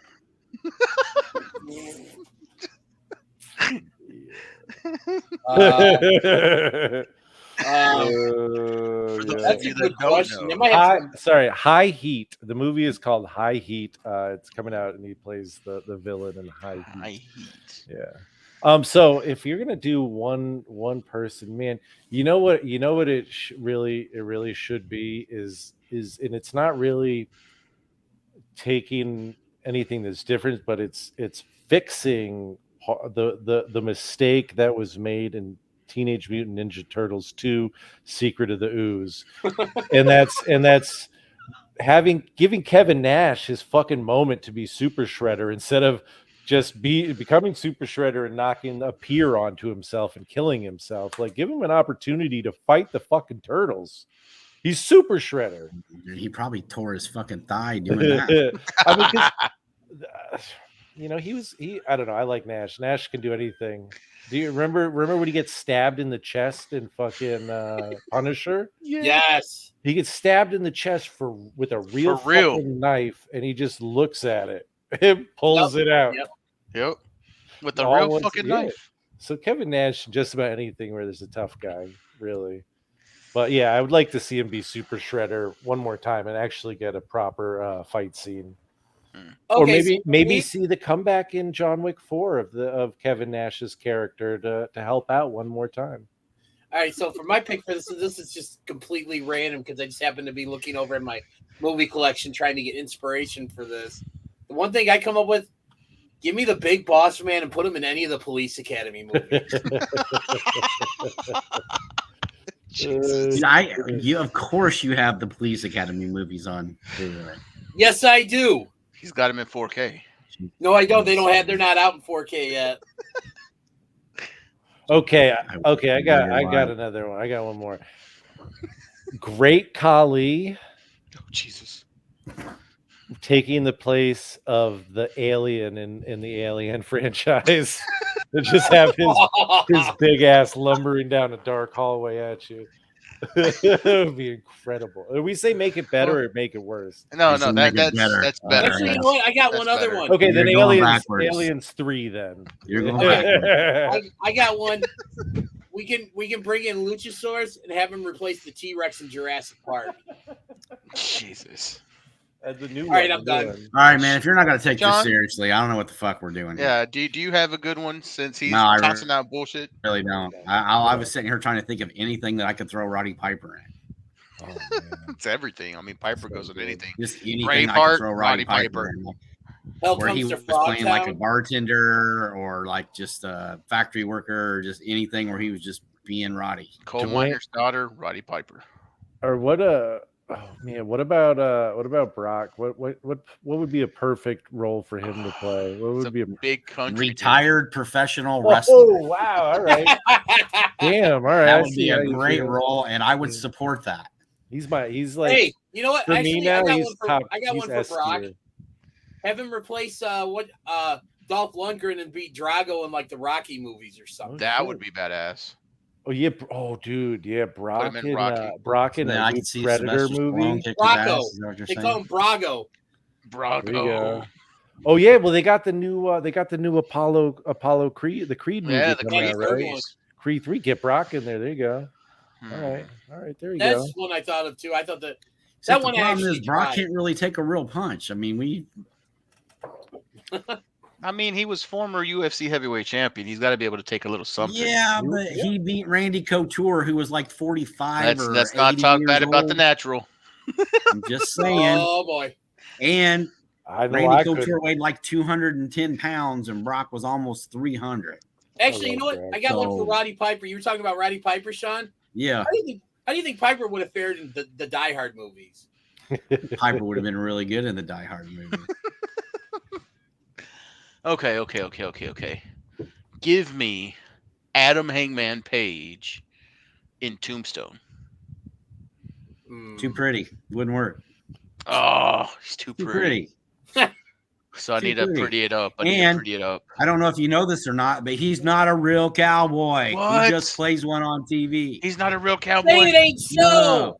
Speaker 8: That's a good question.
Speaker 9: High Heat. The movie is called High Heat. It's coming out, and he plays the villain in High Heat. Yeah. So if you're gonna do one person, man, you know what it really should be is, and it's not really taking anything that's different, but it's fixing the mistake that was made in Teenage Mutant Ninja Turtles 2: Secret of the Ooze, and that's giving Kevin Nash his fucking moment to be Super Shredder instead of just becoming Super Shredder and knocking a pier onto himself and killing himself. Like, give him an opportunity to fight the fucking turtles. He's Super Shredder.
Speaker 7: He probably tore his fucking thigh doing that.
Speaker 9: I mean, I don't know. I like Nash. Nash can do anything. Do you remember when he gets stabbed in the chest in fucking Punisher?
Speaker 8: Yes.
Speaker 9: He gets stabbed in the chest with a real fucking knife, and he just looks at it and pulls it out.
Speaker 6: Yep. With the real fucking knife.
Speaker 9: So Kevin Nash, just about anything where there's a tough guy, really. But yeah, I would like to see him be Super Shredder one more time and actually get a proper fight scene. Or maybe see the comeback in John Wick 4 of Kevin Nash's character to help out one more time.
Speaker 8: All right, so for my pick for this is just completely random because I just happened to be looking over in my movie collection trying to get inspiration for this. The one thing I come up with, give me the Big Boss Man and put him in any of the Police Academy movies.
Speaker 7: Of course you have the Police Academy movies on.
Speaker 8: Yes, I do.
Speaker 6: He's got him in 4K.
Speaker 8: No, I don't. They're not out in 4K yet.
Speaker 9: Okay. I got another one. I got one more. Great Khali.
Speaker 6: Oh, Jesus.
Speaker 9: Taking the place of the alien in the Alien franchise. To just have his big ass lumbering down a dark hallway at you. It would be incredible. We say make it better or make it worse.
Speaker 6: No, that's better.
Speaker 8: Actually, you know what? I got one other one.
Speaker 9: Okay, then Aliens 3 then.
Speaker 7: You're going backwards.
Speaker 8: I got one. We can bring in Luchasaurus and have him replace the T-Rex in Jurassic Park.
Speaker 6: Jesus.
Speaker 9: The new
Speaker 8: All right, I'm done.
Speaker 7: All right, man. If you're not going to take
Speaker 6: John?
Speaker 7: this seriously, I don't know what the fuck we're doing.
Speaker 6: Yeah. Do you have a good one since he's tossing out bullshit?
Speaker 7: Really don't. I was sitting here trying to think of anything that I could throw Roddy Piper in.
Speaker 6: Oh, it's everything. I mean, Piper goes with anything.
Speaker 7: Just anything I could throw Roddy Piper in. Where he was playing like a bartender or like just a factory worker or just anything where he was just being Roddy.
Speaker 6: Coal miner's daughter, Roddy Piper.
Speaker 9: Or what about Brock? What would be a perfect role for him to play? What would be a
Speaker 6: big country
Speaker 7: retired professional wrestler?
Speaker 9: Oh wow! All right, damn! All right,
Speaker 7: that would be a great role, and I would support that.
Speaker 9: He's like.
Speaker 8: Hey, you know what?
Speaker 9: For
Speaker 8: Actually,
Speaker 9: me now,
Speaker 8: I got one for Brock.
Speaker 9: tier.
Speaker 8: Have him replace Dolph Lundgren and beat Drago in like the Rocky movies or something.
Speaker 6: That would be badass.
Speaker 9: Oh yeah! Oh dude, yeah, Brock in
Speaker 7: I can see
Speaker 9: Predator movie.
Speaker 8: Brago. They call him Brago.
Speaker 6: Brago.
Speaker 9: Oh yeah, well they got the new Apollo Creed, the Creed movie.
Speaker 6: Yeah, the
Speaker 9: coming
Speaker 6: Creed
Speaker 9: out, right?
Speaker 6: movies.
Speaker 9: Creed 3, get Brock in there. There you go. All right, there you go.
Speaker 8: That's one I thought of too. I thought that
Speaker 7: Except
Speaker 8: one
Speaker 7: the problem
Speaker 8: actually
Speaker 7: is Brock
Speaker 8: tried.
Speaker 7: can't really take a real punch. I mean,
Speaker 6: I mean, he was former UFC heavyweight champion. He's got to be able to take a little something.
Speaker 7: Yeah, but he beat Randy Couture, who was like 45.
Speaker 6: Let's not talk bad about the natural.
Speaker 7: I'm just saying.
Speaker 8: Oh boy!
Speaker 7: And
Speaker 9: Randy
Speaker 7: Couture weighed like 210 pounds, and Brock was almost 300.
Speaker 8: Actually, you know what? I got one for Roddy Piper. You were talking about Roddy Piper, Sean.
Speaker 7: Yeah.
Speaker 8: How do you think Piper would have fared in the Die Hard movies?
Speaker 7: Piper would have been really good in the Die Hard movie.
Speaker 6: Okay. Give me Adam Hangman Page in Tombstone.
Speaker 7: Too pretty. Wouldn't work.
Speaker 6: Oh, he's too pretty. So I need to pretty it up. I
Speaker 7: don't know if you know this or not, but he's not a real cowboy.
Speaker 6: What?
Speaker 7: He just plays one on TV.
Speaker 6: He's not a real cowboy.
Speaker 8: Say it ain't so.
Speaker 7: No.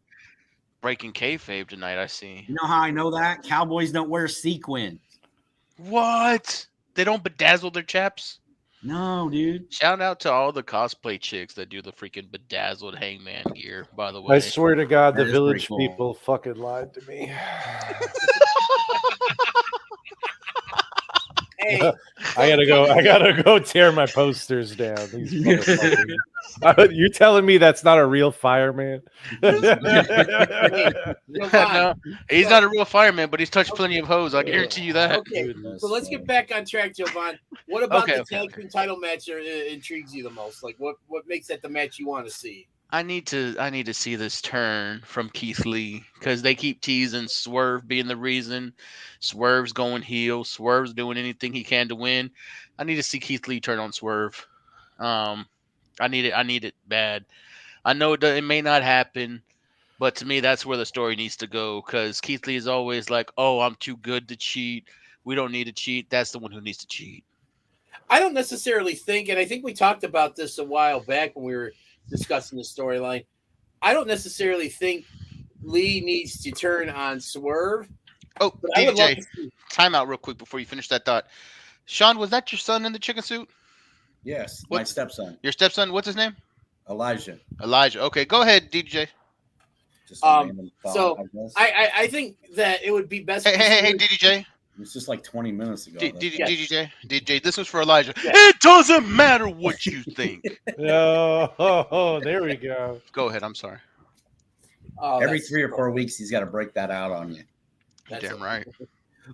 Speaker 6: Breaking kayfabe tonight, I see.
Speaker 7: You know how I know that? Cowboys don't wear sequins.
Speaker 6: What? They don't bedazzle their chaps?
Speaker 7: No, dude.
Speaker 6: Shout out to all the cosplay chicks that do the freaking bedazzled Hangman gear, by the way.
Speaker 9: I swear to God,
Speaker 7: That
Speaker 9: the
Speaker 7: is
Speaker 9: Village
Speaker 7: pretty cool.
Speaker 9: people fucking lied to me.
Speaker 8: Hey,
Speaker 9: I gotta go tear my posters down. These motherfuckers. You're telling me that's not a real fireman?
Speaker 6: No, he's not a real fireman, but he's touched plenty of hoes. I guarantee you that.
Speaker 8: Okay, so let's get back on track, Jovan. What about the tag team title match intrigues you the most? Like, what makes that the match you want to see?
Speaker 6: I need to see this turn from Keith Lee because they keep teasing Swerve being the reason. Swerve's going heel. Swerve's doing anything he can to win. I need to see Keith Lee turn on Swerve. I need it bad. I know it may not happen, but to me that's where the story needs to go because Keith Lee is always like, "Oh, I'm too good to cheat. We don't need to cheat." That's the one who needs to cheat.
Speaker 8: I don't necessarily think, and I think we talked about this a while back when we were discussing the storyline. I don't necessarily think Lee needs to turn on Swerve.
Speaker 6: Oh, DJ, time out real quick before you finish that thought. Sean, was that your son in the chicken suit?
Speaker 10: Yes, my stepson.
Speaker 6: Your stepson, what's his name?
Speaker 10: Elijah.
Speaker 6: Okay, go ahead, DJ.
Speaker 10: Just a random thought,
Speaker 8: so I think that it would be best.
Speaker 6: Hey, DJ.
Speaker 7: It's just like 20 minutes ago.
Speaker 6: DJ, this was for Elijah. Yes. It doesn't matter what you think.
Speaker 9: Oh, there we go.
Speaker 6: Go ahead. I'm sorry.
Speaker 7: Oh, every 3 or 4 weeks, he's got to break that out on you.
Speaker 6: Damn right.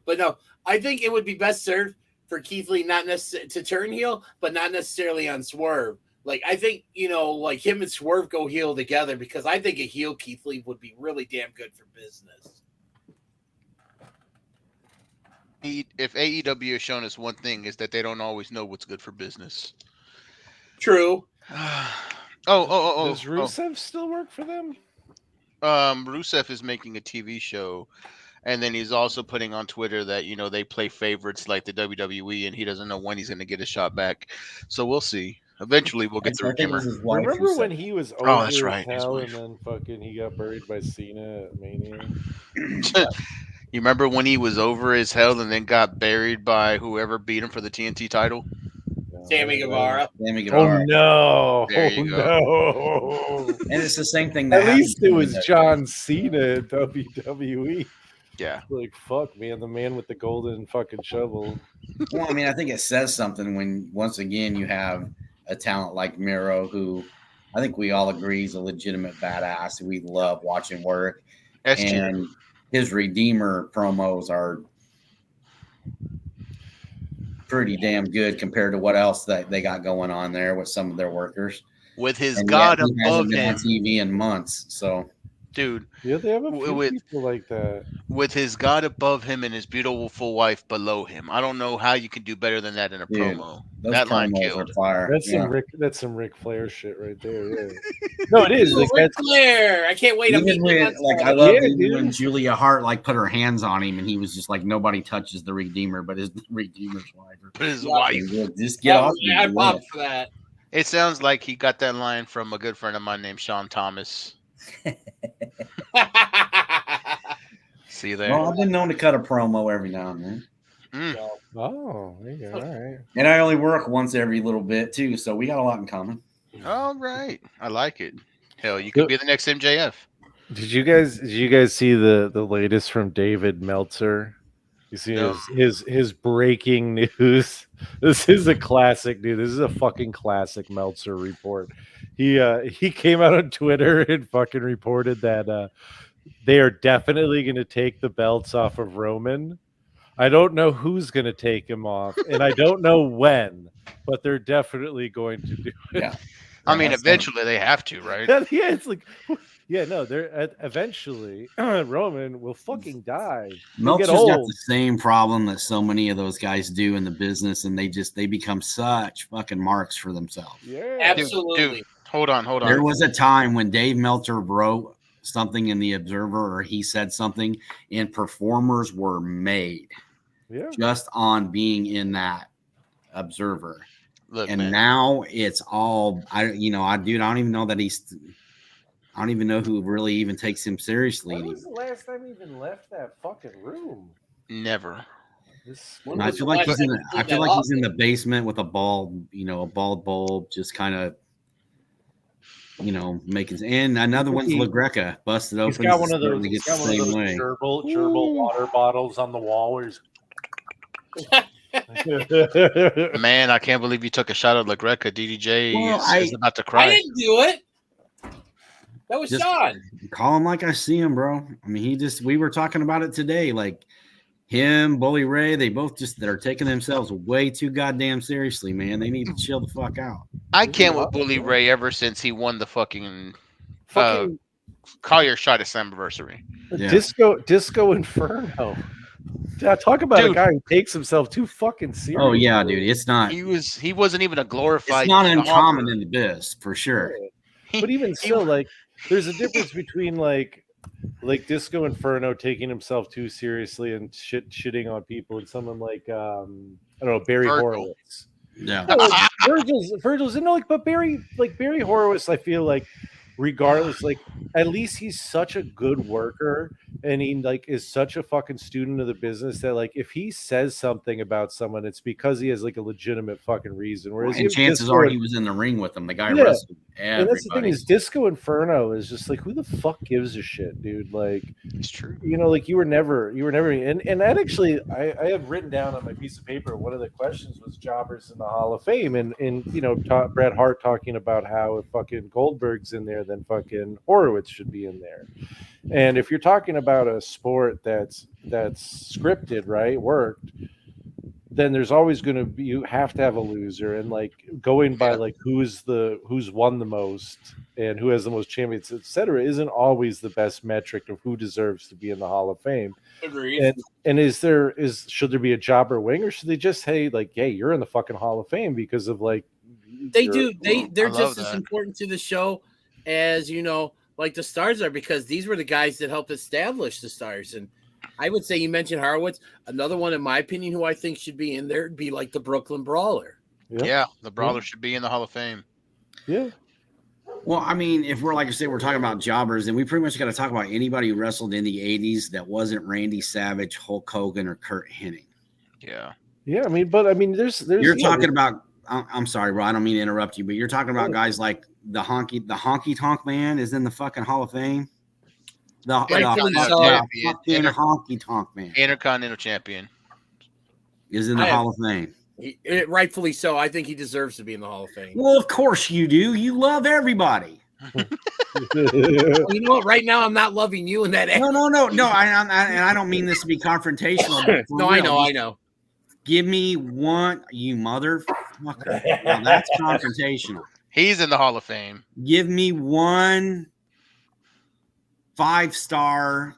Speaker 8: But no, I think it would be best served for Keith Lee not necessarily to turn heel, but not necessarily on Swerve. Like, I think, like him and Swerve go heel together because I think a heel Keith Lee would be really damn good for business.
Speaker 6: If AEW has shown us one thing, is that they don't always know what's good for business.
Speaker 8: True.
Speaker 9: Does Rusev still work for them?
Speaker 6: Rusev is making a TV show, and then he's also putting on Twitter that they play favorites like the WWE, and he doesn't know when he's going to get a shot back. So we'll see. Eventually, we'll get the Redeemer.
Speaker 9: Remember when he was over as hell, and then fucking he got buried by Cena at Mania?
Speaker 6: You remember when he was over as hell and then got buried by whoever beat him for the TNT title?
Speaker 8: Sammy Guevara.
Speaker 7: Oh
Speaker 9: no!
Speaker 6: There you go.
Speaker 9: No!
Speaker 7: And it's the same thing.
Speaker 9: At least it was John Cena at WWE.
Speaker 6: Yeah.
Speaker 9: Like, fuck, man, the man with the golden fucking shovel.
Speaker 7: Well, I mean, I think it says something when once again you have a talent like Miro, who I think we all agree is a legitimate badass. We love watching work, and his Redeemer promos are pretty damn good compared to what else that they got going on there with some of their workers.
Speaker 6: With his God above
Speaker 7: him
Speaker 6: him,
Speaker 7: on TV in months. So,
Speaker 6: dude,
Speaker 9: yeah, they have a few people like that.
Speaker 6: With his God above him and his beautiful wife below him, I don't know how you can do better than that in a promo. That line killed.
Speaker 7: Fire.
Speaker 9: That's some Ric Flair shit right there. Yeah. No, it is. Like,
Speaker 8: Ric Flair. I can't wait.
Speaker 7: I love when Julia Hart put her hands on him, and he was just like, nobody touches the Redeemer, but his Redeemer's wife.
Speaker 6: But his wife.
Speaker 7: Just get off.
Speaker 8: I popped for that.
Speaker 6: It sounds like he got that line from a good friend of mine named Sean Thomas. See there?
Speaker 7: Well, I've been known to cut a promo every now and then.
Speaker 9: Oh, yeah, all right.
Speaker 7: And I only work once every little bit too, so we got a lot in common.
Speaker 6: All right, I like it. Hell, you could be the next MJF.
Speaker 9: Did you guys see the latest from David Meltzer? You see his breaking news. This is a classic, dude. This is a fucking classic Meltzer report. He came out on Twitter and fucking reported that they are definitely going to take the belts off of Roman. I don't know who's going to take him off, and I don't know when, but they're definitely going to do it.
Speaker 7: Yeah.
Speaker 6: I mean, eventually they have to, right?
Speaker 9: Yeah, it's like, yeah, no, they're eventually Roman will fucking die.
Speaker 7: Meltzer's got the same problem that so many of those guys do in the business, and they become such fucking marks for themselves.
Speaker 9: Yeah,
Speaker 8: absolutely.
Speaker 6: Dude, hold on.
Speaker 7: There was a time when Dave Meltzer wrote something in the Observer, or he said something, and performers were made just on being in that Observer.
Speaker 6: Look,
Speaker 7: and
Speaker 6: man.
Speaker 7: Now it's all I don't even know that I don't even know who really even takes him seriously.
Speaker 9: When was the last time he even left that fucking room?
Speaker 6: Never.
Speaker 7: I feel like he's in the basement with a bald bulb, just kind of, making. And another one's LaGreca busted open.
Speaker 9: He's got one of those gerbil water bottles on the wall where he's
Speaker 6: Man, I can't believe you took a shot at LaGreca. DDJ is about to cry.
Speaker 8: I didn't do it. That was Sean.
Speaker 7: Call him like I see him, bro. I mean, we were talking about it today. Like him, Bully Ray, they both they're taking themselves way too goddamn seriously, man. They need to chill the fuck out.
Speaker 6: I can't with Bully Ray ever since he won the fucking Collier shot at Slammiversary.
Speaker 9: Yeah. Disco Inferno. Talk about a guy who takes himself too fucking seriously.
Speaker 7: Oh yeah, dude. It's not.
Speaker 6: He wasn't even a glorified.
Speaker 7: It's not uncommon in the biz for sure.
Speaker 9: But even still, like, there's a difference between like Disco Inferno taking himself too seriously and shitting on people, and someone like I don't know, Barry Horowitz.
Speaker 7: Yeah,
Speaker 9: Virgil's but Barry Horowitz, I feel like regardless, like at least he's such a good worker and he like is such a fucking student of the business that like if he says something about someone, it's because he has like a legitimate fucking reason. Whereas
Speaker 7: and chances are he was in the ring with them. The guy wrestled everybody.
Speaker 9: And that's the thing is Disco Inferno is just like, who the fuck gives a shit, dude? Like,
Speaker 6: it's true.
Speaker 9: You know, like you were never, and that actually, I have written down on my piece of paper. One of the questions was jobbers in the Hall of Fame, and you know, Bret Hart talking about how if fucking Goldberg's in there, then fucking Horowitz should be in there. And if you're talking about a sport that's scripted, right, worked, then there's always going to be, you have to have a loser, and like going by like who's won the most and who has the most champions, etc., isn't always the best metric of who deserves to be in the Hall of Fame.
Speaker 8: Agreed.
Speaker 9: And should there be a jobber wing, or should they just say like, hey, you're in the fucking Hall of Fame because of like
Speaker 8: they're just as important to the show as, you know, like the Stars are, because these were the guys that helped establish the Stars. And I would say, you mentioned Horowitz. Another one, in my opinion, who I think should be in there would be like the Brooklyn Brawler.
Speaker 6: Yeah, the Brawler should be in the Hall of Fame.
Speaker 9: Yeah.
Speaker 7: Well, I mean, if we're like I say, we're talking about jobbers, then we pretty much got to talk about anybody who wrestled in the 80s that wasn't Randy Savage, Hulk Hogan, or Kurt Hennig.
Speaker 6: Yeah.
Speaker 9: Yeah, I mean, there's
Speaker 7: you're talking about. I'm sorry, bro. I don't mean to interrupt you, but you're talking about guys like the Honky Tonk Man is in the fucking Hall of Fame. The fucking Honky Tonk Man,
Speaker 6: Intercontinental Champion,
Speaker 7: is in the Hall of Fame.
Speaker 8: Rightfully so. I think he deserves to be in the Hall of Fame.
Speaker 7: Well, of course you do. You love everybody.
Speaker 8: You know what? Right now, I'm not loving you in that.
Speaker 7: No. I don't mean this to be confrontational.
Speaker 8: No, I know.
Speaker 7: Give me one, you motherfucker. Now that's confrontational.
Speaker 6: He's in the Hall of Fame.
Speaker 7: Give me one 5-star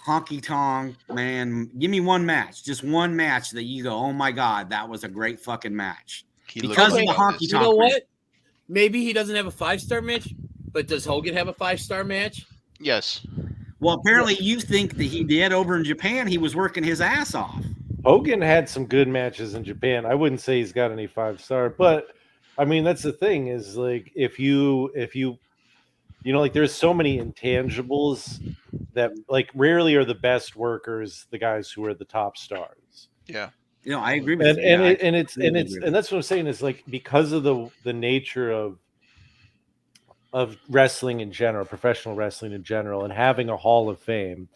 Speaker 7: honky tonk man. Give me one match, just one match that you go, oh my god, that was a great fucking match. Because of the honky tonk.
Speaker 8: You know what? Maybe he doesn't have a 5-star match, but does Hogan have a 5-star match?
Speaker 6: Yes.
Speaker 7: Well, apparently you think that he did. Over in Japan, he was working his ass off.
Speaker 9: Hogan had some good matches in Japan. I wouldn't say he's got any 5-star, but I mean, that's the thing is like, if you know, like there's so many intangibles that like rarely are the best workers the guys who are the top stars.
Speaker 6: Yeah.
Speaker 7: You know, I agree with you.
Speaker 9: And that's what I'm saying is like, because of the nature of wrestling in general, professional wrestling in general, and having a Hall of Fame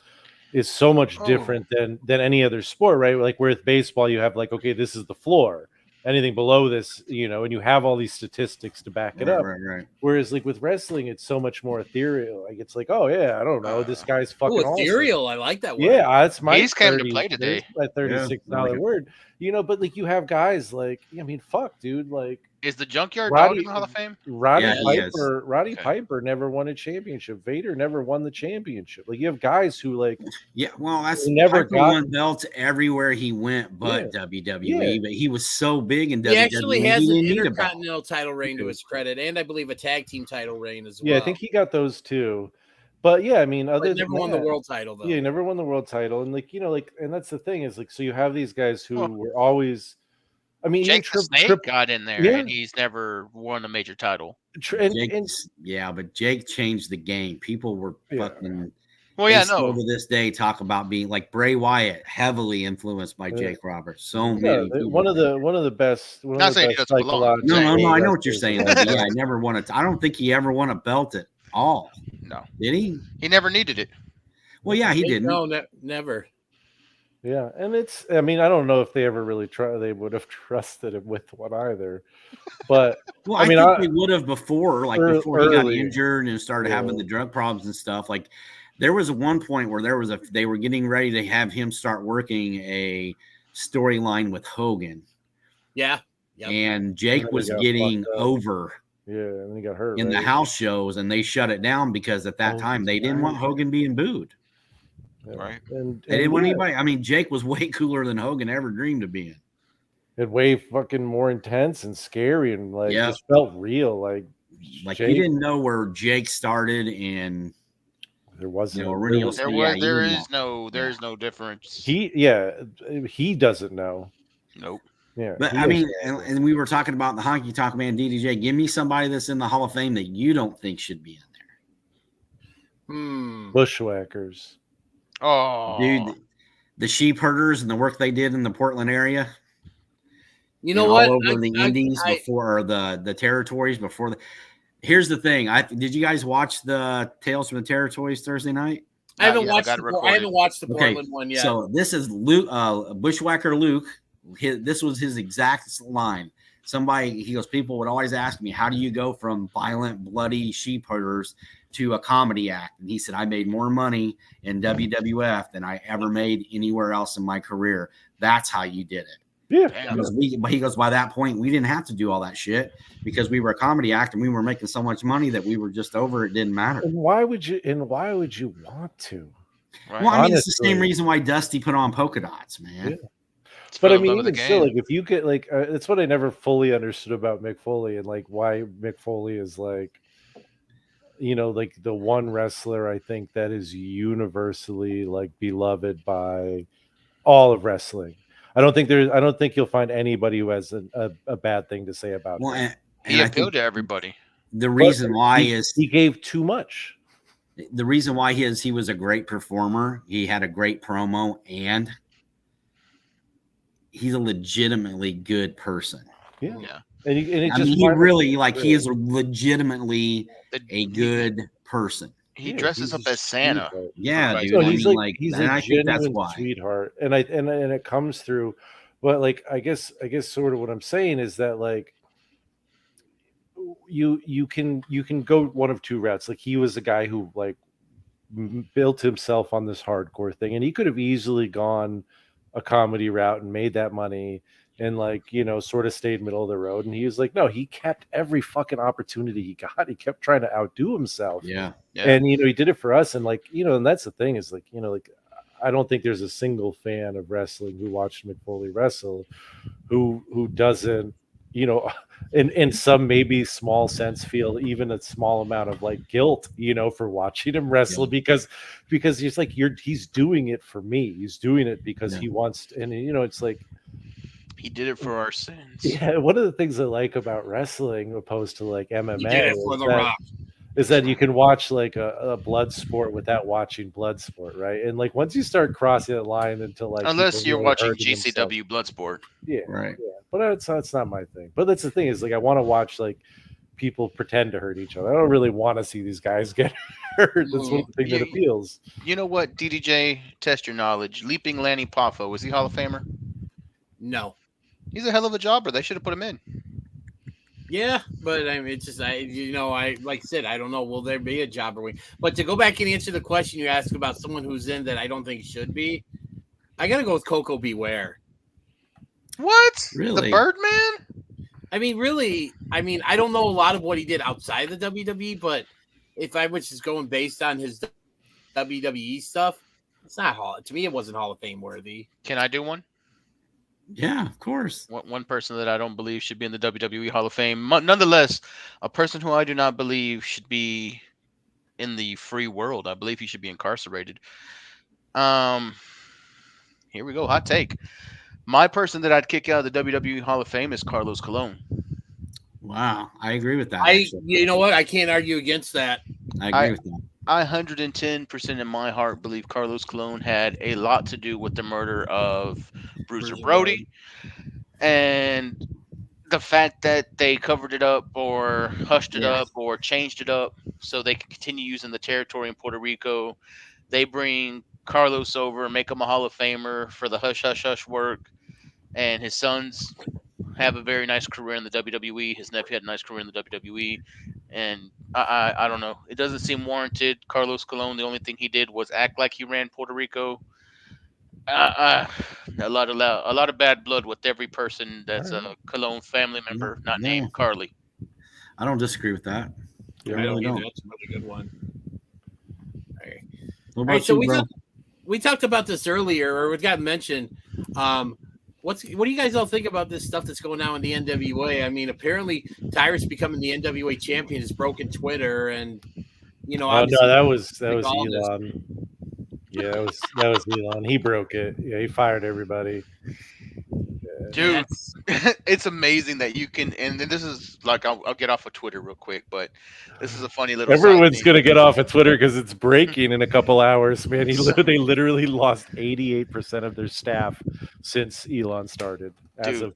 Speaker 9: is so much different than any other sport, right? Like where with baseball, you have like, okay, this is the floor. Anything below this, you know, and you have all these statistics to back it up.
Speaker 7: Right.
Speaker 9: Whereas like with wrestling, it's so much more ethereal. Like it's like, oh yeah, I don't know, this guy's fucking
Speaker 8: ethereal.
Speaker 9: Awesome.
Speaker 8: I like that word.
Speaker 9: Yeah, that's my.
Speaker 6: He's came to play today.
Speaker 9: My $36 word. You know, but like you have guys like, I mean, fuck, dude. Like,
Speaker 6: is the Junkyard Dog in the Hall of Fame?
Speaker 9: Roddy Piper never won a championship. Vader never won the championship. Like you have guys who like,
Speaker 7: well, that's
Speaker 9: never
Speaker 7: won belts everywhere he went, but WWE. But he was so big in WWE.
Speaker 8: He actually has an Intercontinental title reign to his credit, and I believe a tag team title reign as well.
Speaker 9: Yeah, I think he got those too. But yeah, I mean,
Speaker 8: never won the world title though.
Speaker 9: Yeah, he never won the world title, and like, you know, like, and that's the thing is like, so you have these guys who were always. I mean,
Speaker 6: Jake the Snake got in there, and he's never won a major title.
Speaker 7: But Jake changed the game. People were fucking.
Speaker 6: Well, yeah,
Speaker 7: still to this day talk about being like Bray Wyatt, heavily influenced by Jake Roberts. So many.
Speaker 9: One of the best.
Speaker 6: Not saying he doesn't belong.
Speaker 7: No. I know what you're saying. Yeah, I never won it. I don't think he ever won a belt at all.
Speaker 6: No,
Speaker 7: did he?
Speaker 6: He never needed it.
Speaker 7: Well, yeah, he didn't.
Speaker 8: No, never.
Speaker 9: Yeah, and it's. I mean, I don't know if they ever really they would have trusted him with one either. But
Speaker 7: well, I think they would have before, like before he got injured and started having the drug problems and stuff. Like there was one point where they were getting ready to have him start working a storyline with Hogan.
Speaker 8: Yeah.
Speaker 7: Yep. And Jake was getting over.
Speaker 9: Yeah, and he got hurt
Speaker 7: in the house shows, and they shut it down because at that time they didn't want Hogan being booed.
Speaker 9: Yeah.
Speaker 6: Right.
Speaker 9: And
Speaker 7: they didn't want anybody. I mean, Jake was way cooler than Hogan ever dreamed of being.
Speaker 9: And way fucking more intense and scary, and like just felt real. Like
Speaker 7: Jake, you didn't know where Jake started, and
Speaker 9: there wasn't.
Speaker 6: There is no difference.
Speaker 9: He doesn't know.
Speaker 6: Nope.
Speaker 9: Yeah,
Speaker 7: but I mean, and we were talking about the honky tonk man DDJ. Give me somebody that's in the Hall of Fame that you don't think should be in there.
Speaker 9: Bushwhackers.
Speaker 6: Oh,
Speaker 7: dude, the sheep herders and the work they did in the Portland area.
Speaker 8: You know what?
Speaker 7: All over the Indies before the territories before the. Here's the thing. Did you guys watch the Tales from the Territories Thursday night?
Speaker 8: I haven't watched the Portland one yet.
Speaker 7: So this is Luke, Bushwhacker Luke. This was his exact line. He goes, people would always ask me, how do you go from violent, bloody sheep herders to a comedy act? And he said, I made more money in WWF than I ever made anywhere else in my career. That's how you did it.
Speaker 9: Yeah.
Speaker 7: He goes, by that point, we didn't have to do all that shit because we were a comedy act and we were making so much money that we were just over. It didn't matter.
Speaker 9: And why would you want to?
Speaker 7: Right. Well, I mean, it's the same reason why Dusty put on polka dots, man. Yeah.
Speaker 9: But I mean, even still, like if you get like, it's what I never fully understood about Mick Foley and like why Mick Foley is like, like the one wrestler I think that is universally like beloved by all of wrestling. I don't think you'll find anybody who has a bad thing to say about him.
Speaker 6: And he appealed to everybody.
Speaker 7: The reason why is
Speaker 9: he gave too much.
Speaker 7: The reason why he was a great performer. He had a great promo and he's a legitimately good person.
Speaker 9: Yeah.
Speaker 7: And he really he is legitimately a good person.
Speaker 6: He dresses up as Santa.
Speaker 7: Yeah, dude.
Speaker 9: So he's a genuine sweetheart, and it comes through. But like, I guess sort of what I'm saying is that like, you can go one of two routes. Like he was a guy who like built himself on this hardcore thing, and he could have easily gone a comedy route and made that money and like, sort of stayed middle of the road. And he was like, no, he kept every fucking opportunity he got. He kept trying to outdo himself.
Speaker 7: Yeah.
Speaker 9: And, he did it for us. And like, and that's the thing is like, like, I don't think there's a single fan of wrestling who watched Mick Foley wrestle who doesn't, in some maybe small sense feel even a small amount of like guilt, for watching him wrestle because he's like, he's doing it for me. He's doing it because he wants to, and it's like,
Speaker 6: he did it for our sins.
Speaker 9: Yeah, one of the things I like about wrestling opposed to like MMA
Speaker 8: he did it for the Rock.
Speaker 9: Is that you can watch like a blood sport without watching blood sport, right? And like once you start crossing the line into like
Speaker 6: unless you're watching GCW Bloodsport,
Speaker 9: yeah,
Speaker 7: right.
Speaker 9: Yeah, but that's not my thing. But that's the thing is like I want to watch like people pretend to hurt each other. I don't really want to see these guys get hurt. That's one thing that appeals.
Speaker 6: You know what, DDJ? Test your knowledge. Leaping Lanny Poffo, was he Hall of Famer?
Speaker 8: No.
Speaker 6: He's a hell of a jobber. They should have put him in.
Speaker 8: Yeah, but I mean, it's just I like I said, I don't know. Will there be a jobber wing? But to go back and answer the question you asked about someone who's in that I don't think should be, I gotta go with Coco Beware.
Speaker 6: What?
Speaker 7: Really?
Speaker 6: The Birdman?
Speaker 8: I mean, really. I mean, I don't know a lot of what he did outside the WWE, but if I was just going based on his WWE stuff, it's not to me. It wasn't Hall of Fame worthy.
Speaker 6: Can I do one?
Speaker 7: Yeah, of course.
Speaker 6: One person that I don't believe should be in the WWE Hall of Fame. Nonetheless, a person who I do not believe should be in the free world. I believe he should be incarcerated. Here we go. Hot take. My person that I'd kick out of the WWE Hall of Fame is Carlos Colon.
Speaker 7: Wow, I agree with that.
Speaker 8: You know what? I can't argue against that.
Speaker 7: I agree with that.
Speaker 6: I 110% in my heart believe Carlos Colon had a lot to do with the murder of Bruiser Brody. And the fact that they covered it up or hushed it up or changed it up so they can continue using the territory in Puerto Rico. They bring Carlos over, make him a Hall of Famer for the hush, hush, hush work. And his sons have a very nice career in the WWE. His nephew had a nice career in the WWE. And I don't know. It doesn't seem warranted. Carlos Colon, the only thing he did was act like he ran Puerto Rico. A lot of bad blood with every person that's a Colon family member, not named Carly.
Speaker 7: I don't disagree with that.
Speaker 8: I don't either. That's a really good one. All right.
Speaker 7: What about you,
Speaker 8: we talked about this earlier, or it got mentioned. What do you guys all think about this stuff that's going on in the NWA? I mean, apparently Tyrus becoming the NWA champion has broken Twitter, and
Speaker 9: no, that was Elon. Yeah, that was Elon. He broke it. Yeah, he fired everybody. Yeah.
Speaker 6: Dude, it's amazing that you can. And this is like, I'll get off of Twitter real quick, but this is a funny little.
Speaker 9: Everyone's gonna get off of Twitter because it's breaking in a couple hours, man. They literally lost 88% of their staff since Elon started. As of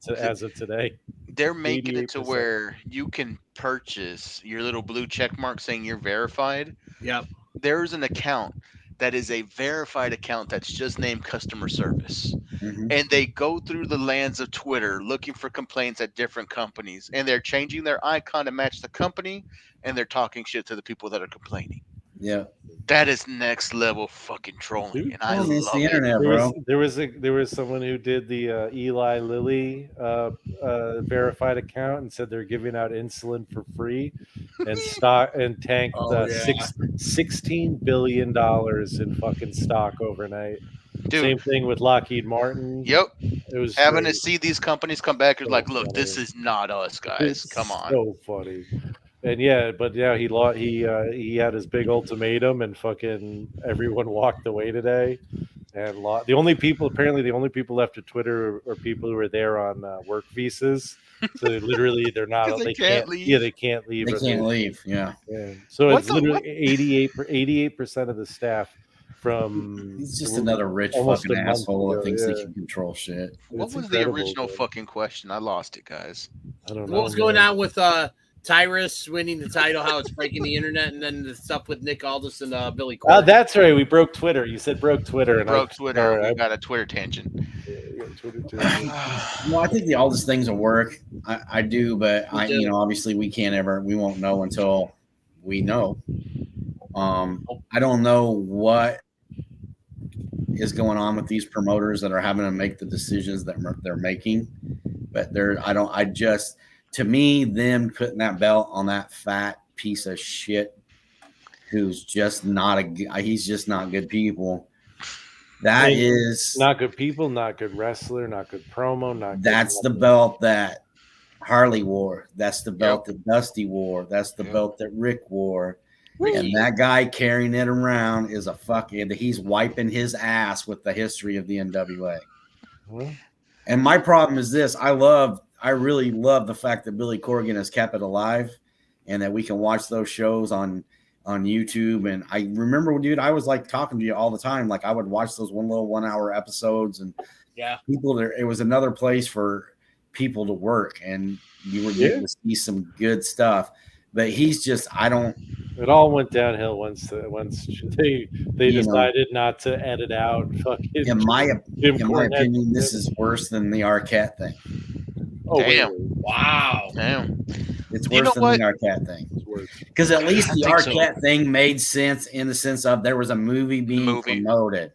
Speaker 9: today,
Speaker 6: they're making it to where you can purchase your little blue check mark saying you're verified.
Speaker 8: Yep.
Speaker 6: There's an account that is a verified account that's just named customer service. And they go through the lands of Twitter looking for complaints at different companies, and they're changing their icon to match the company, and they're talking shit to the people that are complaining.
Speaker 7: Yeah.
Speaker 6: That is next level fucking trolling, and I love
Speaker 7: the internet,
Speaker 6: it.
Speaker 7: bro.
Speaker 9: There was someone who did the Eli Lilly verified account and said they're giving out insulin for free, and tanked $16 billion in fucking stock overnight.
Speaker 6: Dude.
Speaker 9: Same thing with Lockheed Martin.
Speaker 6: Yep.
Speaker 9: It was
Speaker 6: having
Speaker 9: great.
Speaker 6: to see these companies come back and
Speaker 9: So
Speaker 6: like, look,
Speaker 9: funny.
Speaker 6: this is not us, guys.
Speaker 9: It's
Speaker 6: Come on.
Speaker 9: so funny. And he had his big ultimatum, and fucking everyone walked away today. And the only people left at Twitter are people who are there on work visas. So literally, they're not. They can't leave. Yeah, they can't leave.
Speaker 7: They can't leave. Yeah.
Speaker 9: So it's literally 88% of the staff.
Speaker 7: He's just another rich fucking asshole that thinks he can control shit.
Speaker 6: What was the original fucking question? I lost it, guys.
Speaker 9: I don't know.
Speaker 8: What was going on with Tyrus winning the title? How it's breaking the internet, and then the stuff with Nick Aldis and Billy Corgan.
Speaker 9: Oh, that's right. We broke Twitter. You said broke Twitter.
Speaker 6: Twitter. We got a Twitter tangent.
Speaker 7: Well, I think the Aldis things will work. I do, but obviously we won't know until we know. I don't know what is going on with these promoters that are having to make the decisions that they're making, but to me, them putting that belt on that fat piece of shit who's just he's just not good people. That is
Speaker 9: not good people, not good wrestler, not good promo,
Speaker 7: that's the belt that Harley wore. That's the belt that Dusty wore. That's the belt that Rick wore. And that guy carrying it around is he's wiping his ass with the history of the NWA. And my problem is this. I really love the fact that Billy Corgan has kept it alive and that we can watch those shows on YouTube. And I remember, dude, I was like talking to you all the time. Like I would watch those 1 hour episodes, and people there, it was another place for people to work, and you were getting to see some good stuff. But he's just,
Speaker 9: it all went downhill once they decided not to edit out fucking.
Speaker 7: In my opinion, this is worse than the Arquette thing.
Speaker 9: Oh,
Speaker 6: damn!
Speaker 9: Really?
Speaker 8: Wow!
Speaker 6: Damn!
Speaker 7: It's worse than the Arquette thing. Because at least the Arquette thing made sense in the sense of there was a movie being promoted.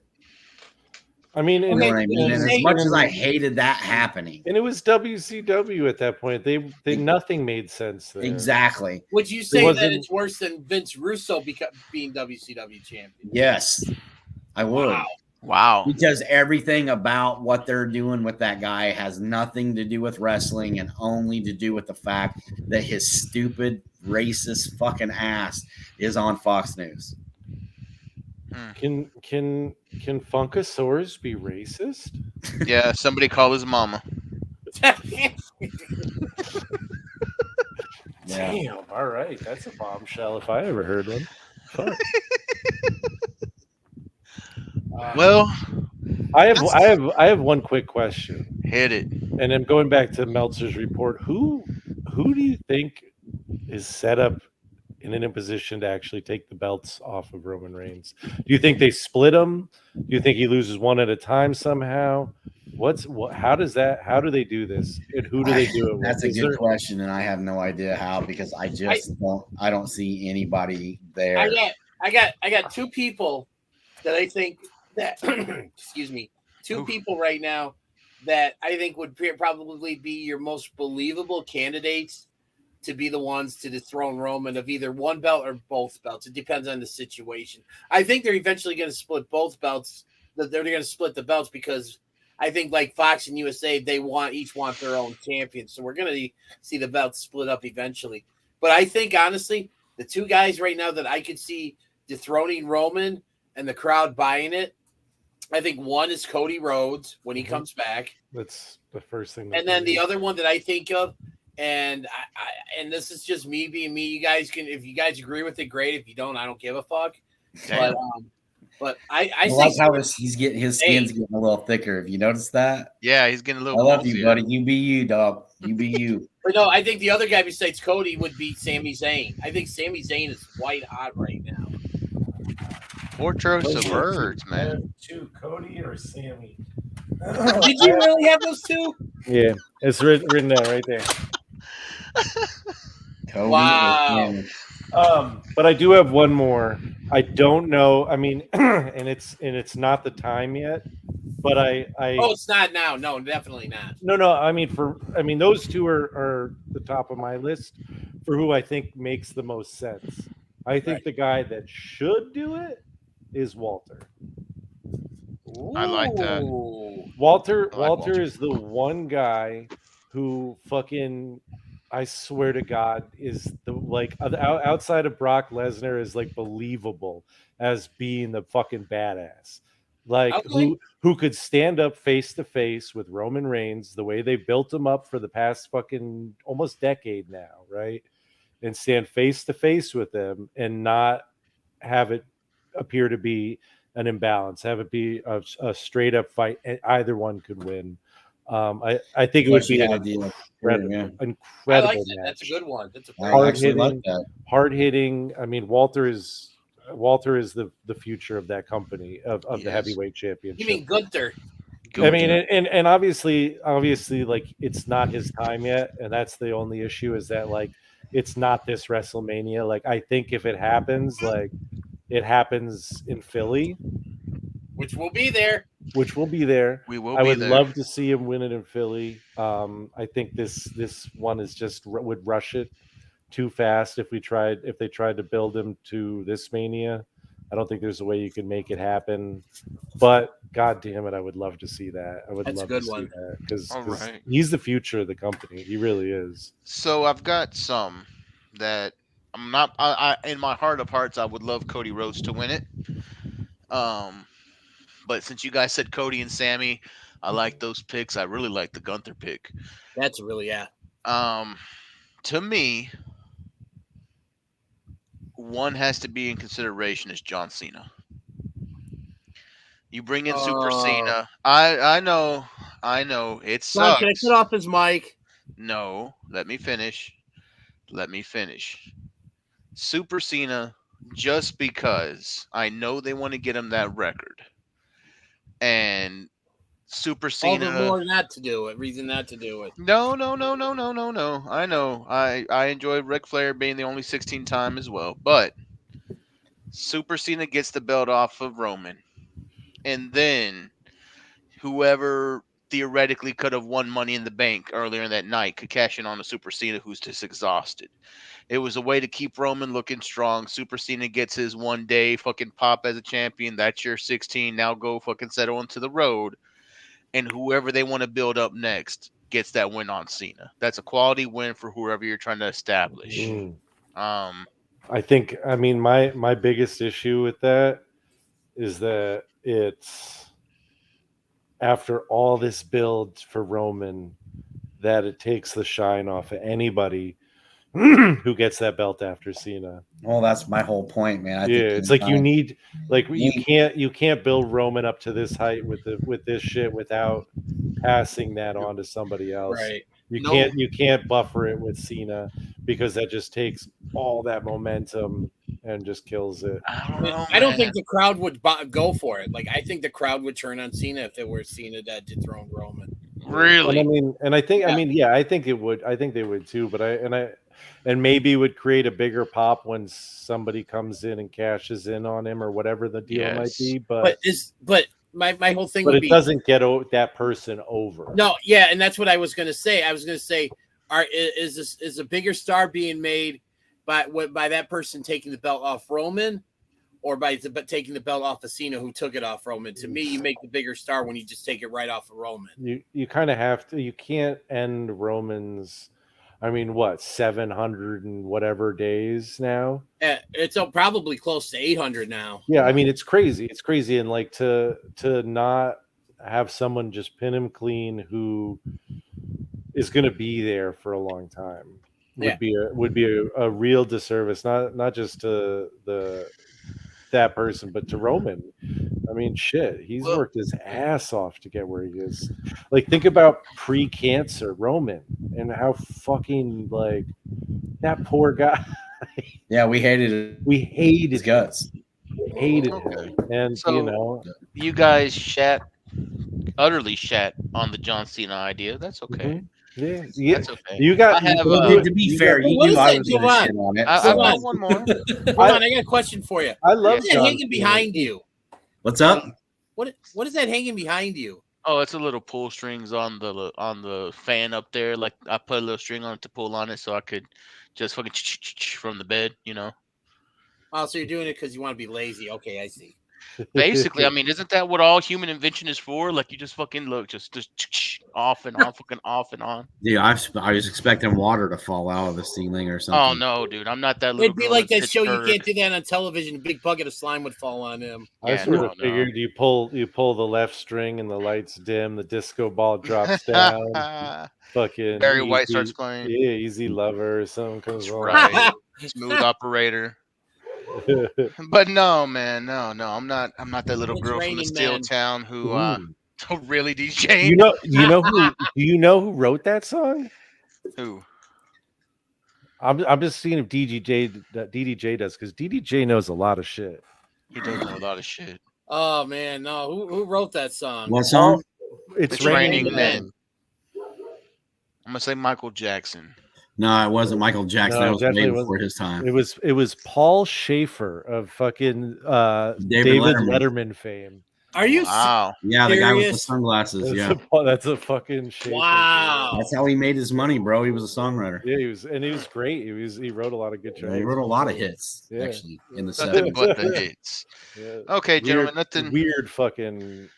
Speaker 9: I mean,
Speaker 7: you know what I mean? And as much as I hated that happening,
Speaker 9: and it was WCW at that point, they nothing made sense there.
Speaker 7: Exactly.
Speaker 8: Would you say that it's worse than Vince Russo being WCW champion?
Speaker 7: Yes, I would.
Speaker 6: Wow.
Speaker 7: Because everything about what they're doing with that guy has nothing to do with wrestling and only to do with the fact that his stupid, racist fucking ass is on Fox News.
Speaker 9: Can Funkasaurus be racist?
Speaker 6: Yeah, somebody call his mama.
Speaker 9: Damn. All right, that's a bombshell if I ever heard one. Fuck.
Speaker 6: Well,
Speaker 9: I have one quick question.
Speaker 6: Hit it.
Speaker 9: And I'm going back to Meltzer's report. Who do you think is set up in a position to actually take the belts off of Roman Reigns? Do you think they split them? Do you think he loses one at a time somehow? How do they do this? And who do they do it with?
Speaker 7: That's a good question, and I have no idea how, because I don't see anybody there.
Speaker 8: I got two people that I think that excuse me, two people right now that I think would probably be your most believable candidates to be the ones to dethrone Roman of either one belt or both belts. It depends on the situation. I think they're eventually going to split both belts. They're going to split the belts because I think like Fox and USA, they each want their own champion. So we're going to see the belts split up eventually. But I think, honestly, the two guys right now that I could see dethroning Roman and the crowd buying it, I think one is Cody Rhodes when he comes back.
Speaker 9: That's the first thing.
Speaker 8: And then the other one that I think of, and and this is just me being me. You guys can, if you guys agree with it, great. If you don't, I don't give a fuck. But I
Speaker 10: like how his skin's getting a little thicker. Have you noticed that?
Speaker 6: Yeah, he's getting a little.
Speaker 10: I love you, buddy. You be you, dog. You be you.
Speaker 8: But no, I think the other guy besides Cody would be Sami Zayn. I think Sami Zayn is white hot right now.
Speaker 6: Four choice of words, man.
Speaker 9: Two, Cody or Sammy?
Speaker 8: Did you really have those two?
Speaker 9: Yeah, it's written down right there.
Speaker 10: Cody
Speaker 8: wow.
Speaker 9: But I do have one more. I don't know. I mean, and it's not the time yet. But I
Speaker 8: it's not now. No, definitely not.
Speaker 9: No. I mean, those two are the top of my list for who I think makes the most sense. I think the guy that should do it is Walter.
Speaker 6: I like that.
Speaker 9: Walter is the one guy who fucking, I swear to God, is the like outside of Brock Lesnar is like believable as being the fucking badass. Like who could stand up face to face with Roman Reigns the way they built him up for the past fucking almost decade now, right? And stand face to face with them and not have it appear to be an imbalance, have it be a straight up fight. Either one could win. I think it would be an incredible
Speaker 8: I like that.
Speaker 9: match.
Speaker 8: That's a good one. That's
Speaker 9: a hard hitting. I mean, Walter is the future of that company of the heavyweight championship.
Speaker 8: You mean Gunther?
Speaker 9: I mean, and obviously, like it's not his time yet, and that's the only issue is that like it's not this WrestleMania. Like I think if it happens, like it happens in Philly,
Speaker 8: which will be there.
Speaker 6: We will.
Speaker 9: I would love to see him win it in Philly. I think this one is just would rush it too fast if they tried to build him to this Mania. I don't think there's a way you can make it happen. But God damn it, I would love to see that. I would love to see that because he's the future of the company. He really is.
Speaker 6: So I've got some that I'm not. I in my heart of hearts, I would love Cody Rhodes to win it. But since you guys said Cody and Sammy, I like those picks. I really like the Gunther pick.
Speaker 8: That's really
Speaker 6: To me, one has to be in consideration is John Cena. You bring in Super Cena. I know. It sucks.
Speaker 8: Can I cut off his mic?
Speaker 6: No, let me finish. Super Cena, just because I know they want to get him that record. And Super Cena.
Speaker 8: All the more not to do it. Reason not to do it.
Speaker 6: No. I know. I enjoyed Ric Flair being the only 16 time as well. But Super Cena gets the belt off of Roman. And then whoever theoretically could have won Money in the Bank earlier in that night could cash in on a Super Cena who's just exhausted. It was a way to keep Roman looking strong. Super Cena gets his one day fucking pop as a champion. That's your 16. Now go fucking settle into the road. And whoever they want to build up next gets that win on Cena. That's a quality win for whoever you're trying to establish.
Speaker 9: I think, I mean, my biggest issue with that is that it's after all this build for Roman that it takes the shine off of anybody who gets that belt after Cena.
Speaker 10: Well, that's my whole point, man.
Speaker 9: It's like you need, like you can't build Roman up to this height with this shit without passing that on to somebody else.
Speaker 8: Right.
Speaker 9: You can't buffer it with Cena because that just takes all that momentum and just kills it.
Speaker 8: I don't think the crowd would go for it. Like I think the crowd would turn on Cena if it were Cena that dethroned Roman.
Speaker 6: Really?
Speaker 9: I think it would. I think they would too. But and maybe it would create a bigger pop when somebody comes in and cashes in on him or whatever the deal might be. But
Speaker 8: my whole thing
Speaker 9: would
Speaker 8: be,
Speaker 9: it doesn't get that person over.
Speaker 8: No, yeah, and that's what I was going to say. I was going to say, is a bigger star being made by that person taking the belt off Roman, or by taking the belt off of Cena who took it off Roman? To me, you make the bigger star when you just take it right off of Roman.
Speaker 9: You kind of have to. You can't end Roman's. I mean, what, 700 and whatever days now?
Speaker 8: It's probably close to 800 now.
Speaker 9: Yeah, I mean, it's crazy. It's crazy, and like to not have someone just pin him clean who is going to be there for a long time would be a real disservice, not just to that person, but to Roman. I mean, shit, he's worked his ass off to get where he is. Like, think about pre-cancer Roman and how fucking, like, that poor guy.
Speaker 10: Yeah, we hated it.
Speaker 9: We hated
Speaker 10: his guts.
Speaker 9: We hated him. And,
Speaker 6: So, you guys utterly shat on the John Cena idea. That's okay.
Speaker 9: Mm-hmm. Yeah.
Speaker 6: That's okay.
Speaker 9: You got,
Speaker 10: to be fair, you knew I was going to shit on it.
Speaker 6: I want one more.
Speaker 8: Hold on, I got a question for you.
Speaker 9: I love
Speaker 8: What's that hanging behind you?
Speaker 10: What's up?
Speaker 8: What is that hanging behind you?
Speaker 6: Oh, it's a little pull strings on the fan up there. Like, I put a little string on it to pull on it so I could just fucking from the bed, you know.
Speaker 8: Oh, so you're doing it because you want to be lazy. Okay, I see.
Speaker 6: Basically, I mean, isn't that what all human invention is for? Like, you just fucking look, just off and on, fucking off and on.
Speaker 10: Yeah, I was expecting water to fall out of the ceiling or something.
Speaker 6: Oh no, dude, I'm not that little.
Speaker 8: It'd be like that show. You can't do that on television. A big bucket of slime would fall on him.
Speaker 9: I sort of figured you pull the left string and the lights dim, the disco ball drops down. Fucking
Speaker 6: Barry White starts playing.
Speaker 9: Yeah, Easy Lover or something comes on.
Speaker 6: Right. Smooth Operator. But no, man, no, I'm not that little girl from the steel town who really DJ.
Speaker 9: Do you know who wrote that song?
Speaker 6: Who?
Speaker 9: I'm just seeing if DDJ does, because DDJ knows a lot of shit.
Speaker 6: He does know a lot of shit.
Speaker 8: Oh man, no, who wrote that song?
Speaker 10: What song?
Speaker 9: It's
Speaker 6: Raining Men. I'm gonna say Michael Jackson.
Speaker 10: No, it wasn't Michael Jackson.
Speaker 9: No,
Speaker 10: that was way before his time.
Speaker 9: It was Paul Schaefer of fucking David Letterman fame.
Speaker 8: Are you?
Speaker 6: Wow.
Speaker 10: Yeah, the guy with the sunglasses.
Speaker 9: That's a fucking Schaefer.
Speaker 8: Wow.
Speaker 10: That's how he made his money, bro. He was a songwriter.
Speaker 9: Yeah, he was great. He wrote a lot of good tracks.
Speaker 10: Yeah, he wrote a lot of hits actually in the 70s.
Speaker 6: But the hits.
Speaker 9: Yeah.
Speaker 6: Okay, gentlemen, nothing
Speaker 9: weird fucking.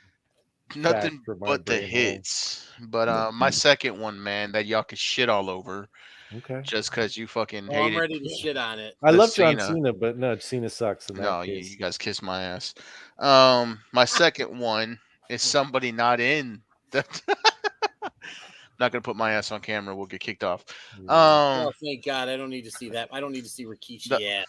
Speaker 6: Nothing but the hits. But my second one, man, that y'all can shit all over.
Speaker 9: Okay.
Speaker 6: Just because you fucking hate it.
Speaker 8: I'm ready to shit on it.
Speaker 9: I love John Cena, but no, Cena sucks.
Speaker 6: No, you guys kiss my ass. My second one is somebody not in that. Not gonna put my ass on camera. We'll get kicked off.
Speaker 8: Oh, thank God! I don't need to see that. I don't need to see Rikishi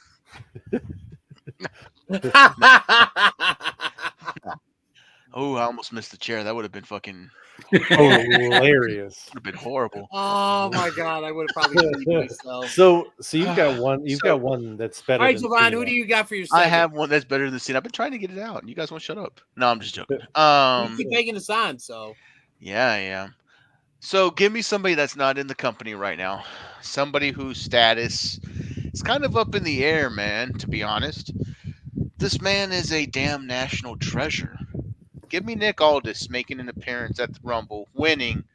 Speaker 6: Oh, I almost missed the chair. That would have been fucking
Speaker 9: hilarious.
Speaker 6: Would have been horrible.
Speaker 8: Oh my God, I would have probably beat myself.
Speaker 9: So you've got one. You've got one that's better.
Speaker 8: All right, Javon, who do you got for your second?
Speaker 6: I have one that's better than Cena. I've been trying to get it out, and you guys won't shut up. No, I'm just joking.
Speaker 8: You keep making us on, so
Speaker 6: yeah, I am. So give me somebody that's not in the company right now. Somebody whose status is kind of up in the air, man. To be honest, this man is a damn national treasure. Give me Nick Aldis making an appearance at the Rumble, winning,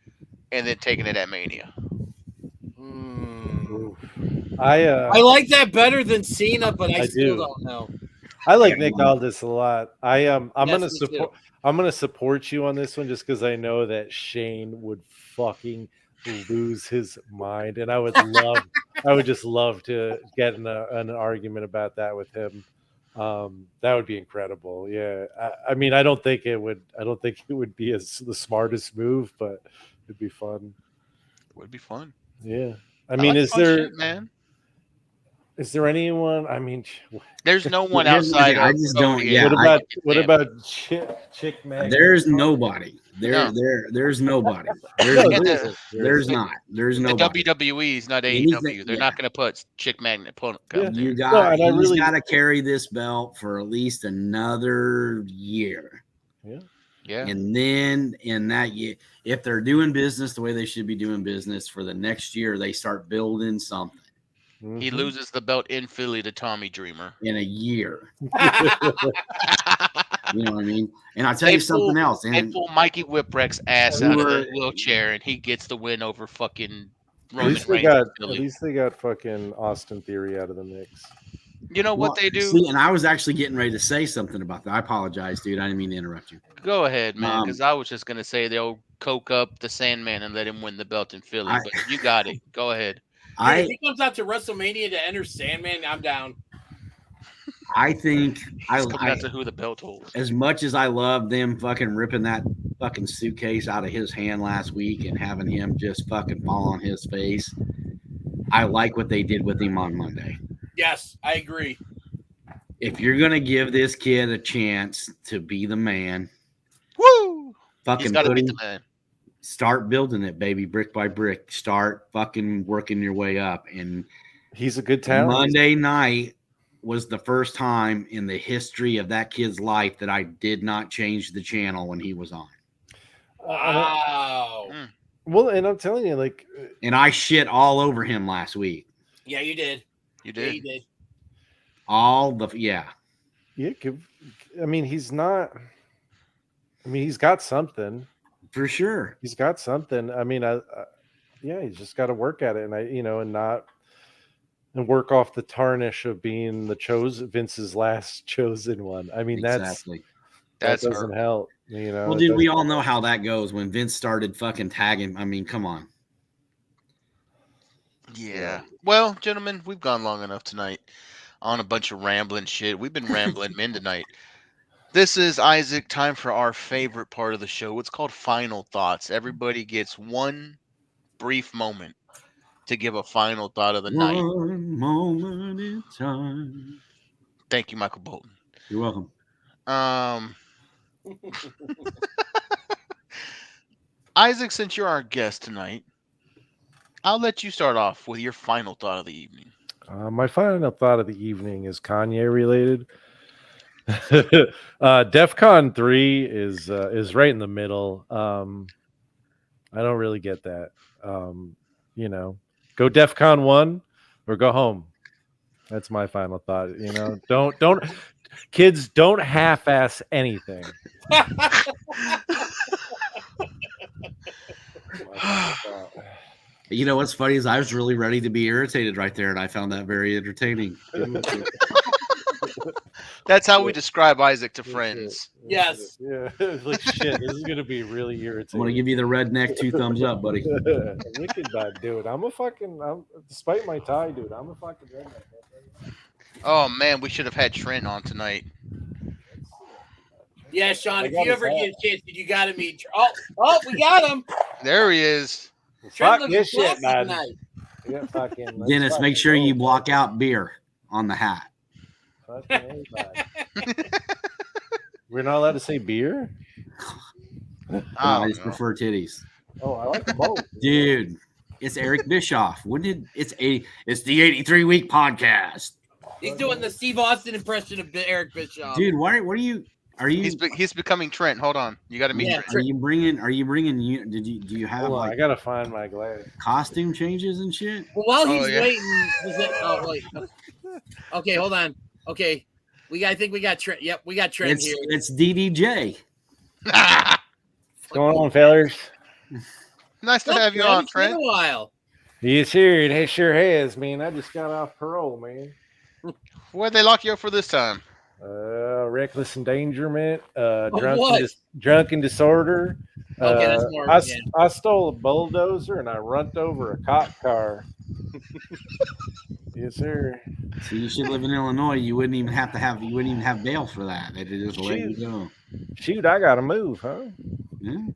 Speaker 6: and then taking it at Mania.
Speaker 9: I
Speaker 8: like that better than Cena, but I still don't know.
Speaker 9: I like Nick Aldis a lot. I'm gonna support you on this one just because I know that Shane would fucking lose his mind, and I would just love to get in an argument about that with him. That would be incredible. Yeah, I mean, I don't think it would be the smartest move, but it'd be fun.
Speaker 6: It would be fun.
Speaker 9: Yeah, I mean, is there
Speaker 6: shit, man?
Speaker 9: Is there anyone? I mean,
Speaker 6: there's no one outside.
Speaker 10: I just don't. Yeah.
Speaker 9: What about Chick Mag?
Speaker 10: There's nobody. There's nobody. There's not. There's nobody.
Speaker 6: The WWE is not AEW. They're not going to put Chick Magnet.
Speaker 10: You got. He's got to carry this belt for at least another year.
Speaker 9: Yeah.
Speaker 6: Yeah.
Speaker 10: And then in that year, if they're doing business the way they should be doing business for the next year, they start building something.
Speaker 6: He loses the belt in Philly to Tommy Dreamer
Speaker 10: in a year. You know what I mean? And I'll tell you something else.
Speaker 6: They pull Mikey Whipwreck's ass out of the wheelchair, and he gets the win over fucking Roman Reigns.
Speaker 9: At least they got fucking Austin Theory out of the mix.
Speaker 6: You know what they do?
Speaker 10: See, and I was actually getting ready to say something about that. I apologize, dude. I didn't mean to interrupt you.
Speaker 6: Go ahead, man, because I was just going to say they'll coke up the Sandman and let him win the belt in Philly, but you got it. Go ahead.
Speaker 8: If he comes out to WrestleMania to enter Sandman, I'm down.
Speaker 10: I think
Speaker 6: coming out to who the belt holds.
Speaker 10: As much as I love them fucking ripping that fucking suitcase out of his hand last week and having him just fucking fall on his face, I like what they did with him on Monday.
Speaker 8: Yes, I agree.
Speaker 10: If you're gonna give this kid a chance to be the man,
Speaker 6: woo,
Speaker 10: fucking
Speaker 6: he's gotta be the man.
Speaker 10: Start building it, baby, brick by brick. Start fucking working your way up. And
Speaker 9: he's a good talent.
Speaker 10: Monday night was the first time in the history of that kid's life that I did not change the channel when he was on.
Speaker 8: Wow.
Speaker 9: Well, and I'm telling you, like,
Speaker 10: and I shit all over him last week.
Speaker 8: Yeah, you did.
Speaker 6: You did.
Speaker 8: Yeah, you did.
Speaker 9: Yeah. I mean, he's not. I mean, he's got something
Speaker 10: for sure.
Speaker 9: He's got something. I mean, he's just got to work at it, and work off the tarnish of being Vince's last chosen one. I mean,
Speaker 10: exactly.
Speaker 9: that doesn't help.
Speaker 10: Well, dude, we all know how that goes when Vince started fucking tagging. I mean, come on.
Speaker 6: Yeah. Well, gentlemen, we've gone long enough tonight on a bunch of rambling shit. We've been rambling men tonight. This is Isaac. Time for our favorite part of the show. It's called Final Thoughts. Everybody gets one brief moment to give a final thought of the night.
Speaker 10: One moment in time.
Speaker 6: Thank you, Michael Bolton.
Speaker 10: You're welcome.
Speaker 6: Isaac, since you're our guest tonight, I'll let you start off with your final thought of the evening.
Speaker 9: My final thought of the evening is Kanye related. DEFCON 3 is right in the middle. I don't really get that. Go DEFCON 1 or go home. That's my final thought. Don't kids, don't half-ass anything.
Speaker 10: You know what's funny is I was really ready to be irritated right there, and I found that very entertaining.
Speaker 6: That's how we describe Isaac to friends.
Speaker 8: Yes.
Speaker 9: Yeah. Like, shit, this is gonna be really irritating.
Speaker 10: I'm gonna give you the redneck 2 thumbs up, buddy.
Speaker 9: Look at that, dude. Despite my tie, dude, I'm a fucking redneck.
Speaker 6: Oh man, we should have had Trent on tonight.
Speaker 8: Yeah, Sean, if you ever get a chance, you got to meet. Oh, we got him.
Speaker 6: There he is.
Speaker 9: Fuck this shit, man.
Speaker 10: Dennis, make sure you block out beer on the hat.
Speaker 9: We're not allowed to say beer?
Speaker 10: I just prefer titties.
Speaker 9: Oh, I like them both.
Speaker 10: Dude, it's Eric Bischoff. It's the 83-week podcast.
Speaker 8: He's doing the Steve Austin impression of Eric Bischoff.
Speaker 10: Dude, what are you?
Speaker 6: He's becoming Trent. Hold on, you got to meet Trent.
Speaker 10: Are you bringing? Do you have
Speaker 9: I gotta find my glass.
Speaker 10: Costume changes and shit?
Speaker 8: Well, while he's waiting, wait. Okay, hold on. Okay, I think we got Trent. Yep, we got Trent here.
Speaker 10: It's DDJ.
Speaker 9: What's going on, fellas?
Speaker 6: Nice to have you on, Trent.
Speaker 8: It's been a while.
Speaker 9: Yes, sir. It sure has, man. I just got off parole, man.
Speaker 6: Where'd they lock you up for this time?
Speaker 9: Reckless endangerment, drunk and disorder.
Speaker 8: Okay, that's more.
Speaker 9: I stole a bulldozer and I runned over a cop car. Yes, sir.
Speaker 10: So you should live in Illinois. You wouldn't even have bail for that. They just let you go.
Speaker 9: Shoot, I gotta move, huh?
Speaker 10: Yeah.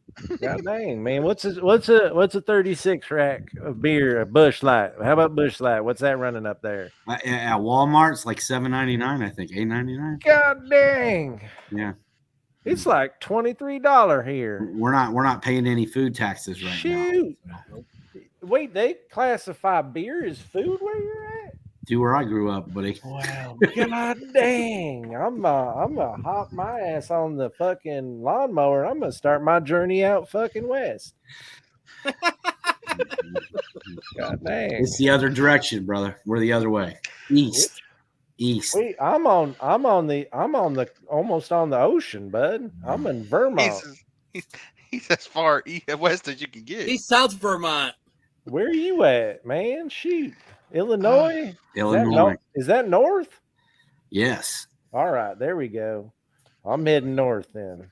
Speaker 9: God dang, man. What's a 36 rack of beer, a Busch Light? How about Busch Light? What's that running up there?
Speaker 10: At Walmart, it's like $7.99, I think. $8.99.
Speaker 9: God dang.
Speaker 10: Yeah.
Speaker 9: It's like $23 here.
Speaker 10: We're not paying any food taxes right now.
Speaker 9: Shoot. Wait, they classify beer as food where you're at?
Speaker 10: Do where I grew up, buddy.
Speaker 9: Wow. God dang. I'm gonna hop my ass on the fucking lawnmower and I'm gonna start my journey out fucking west. God dang.
Speaker 10: It's the other direction, brother. We're the other way. East.
Speaker 9: Wait, I'm almost on the ocean, bud. I'm in Vermont.
Speaker 6: He's as far west as you can get.
Speaker 8: He's South Vermont.
Speaker 9: Where are you at, man? Shoot. Illinois?
Speaker 10: Illinois.
Speaker 9: Is that north?
Speaker 10: Yes.
Speaker 9: All right, there we go. I'm heading north then.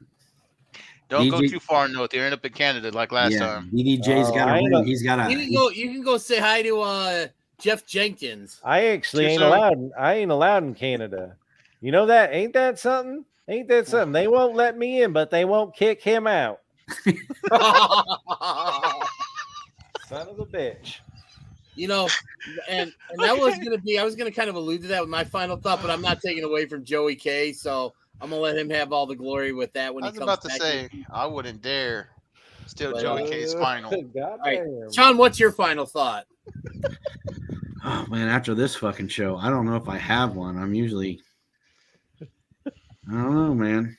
Speaker 6: Don't go too far north. You end up in Canada like last time.
Speaker 10: DDJ's got a ring. He's got a.
Speaker 8: You can go say hi to Jeff Jenkins.
Speaker 9: I actually ain't allowed. I ain't allowed in Canada. You know that? Ain't that something? Ain't that something? They won't let me in, but they won't kick him out. Son of a bitch.
Speaker 8: You know, and that was gonna be. I was gonna kind of allude to that with my final thought, but I'm not taking away from Joey K. So I'm gonna let him have all the glory with that when he comes back.
Speaker 6: I was about to say I wouldn't dare steal Joey K's final.
Speaker 8: All right, Sean, what's your final thought?
Speaker 10: Oh man, after this fucking show, I don't know if I have one. I'm usually, I don't know, man.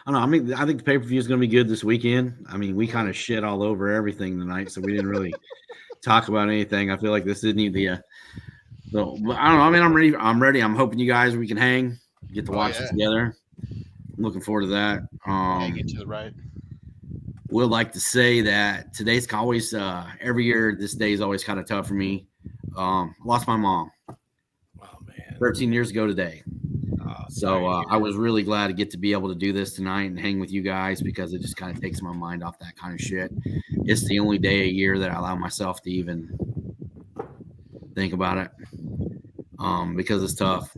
Speaker 10: I don't know. I mean, I think the pay-per-view is going to be good this weekend. I mean, we kind of shit all over everything tonight, so we didn't really talk about anything. I feel like this isn't the I don't know. I mean, I'm ready. I'm hoping you guys we can hang, get to watch it together. I'm looking forward to that.
Speaker 6: Get to the right.
Speaker 10: Would like to say that today's always every year. This day is always kind of tough for me. Lost my mom. Oh man, 13 years ago today. So I was really glad to get to be able to do this tonight and hang with you guys because it just kind of takes my mind off that kind of shit. It's the only day a year that I allow myself to even think about it because it's tough.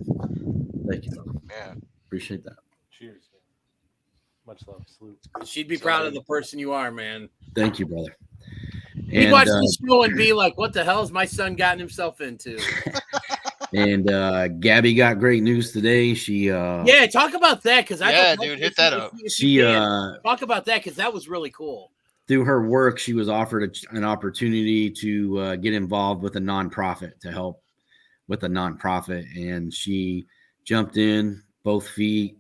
Speaker 10: Thank you, brother.
Speaker 6: Yeah.
Speaker 10: Appreciate that.
Speaker 9: Cheers. Much love. Salute.
Speaker 8: She'd be proud of the person you are, man.
Speaker 10: Thank you, brother.
Speaker 8: He'd watch this show and be like, what the hell has my son gotten himself into?
Speaker 10: And Gabby got great news today. She
Speaker 8: talk about that because
Speaker 6: dude, hit that up.
Speaker 10: She
Speaker 8: talk about that because that was really cool.
Speaker 10: Through her work, she was offered an opportunity to get involved with a nonprofit to help with a nonprofit, and she jumped in both feet,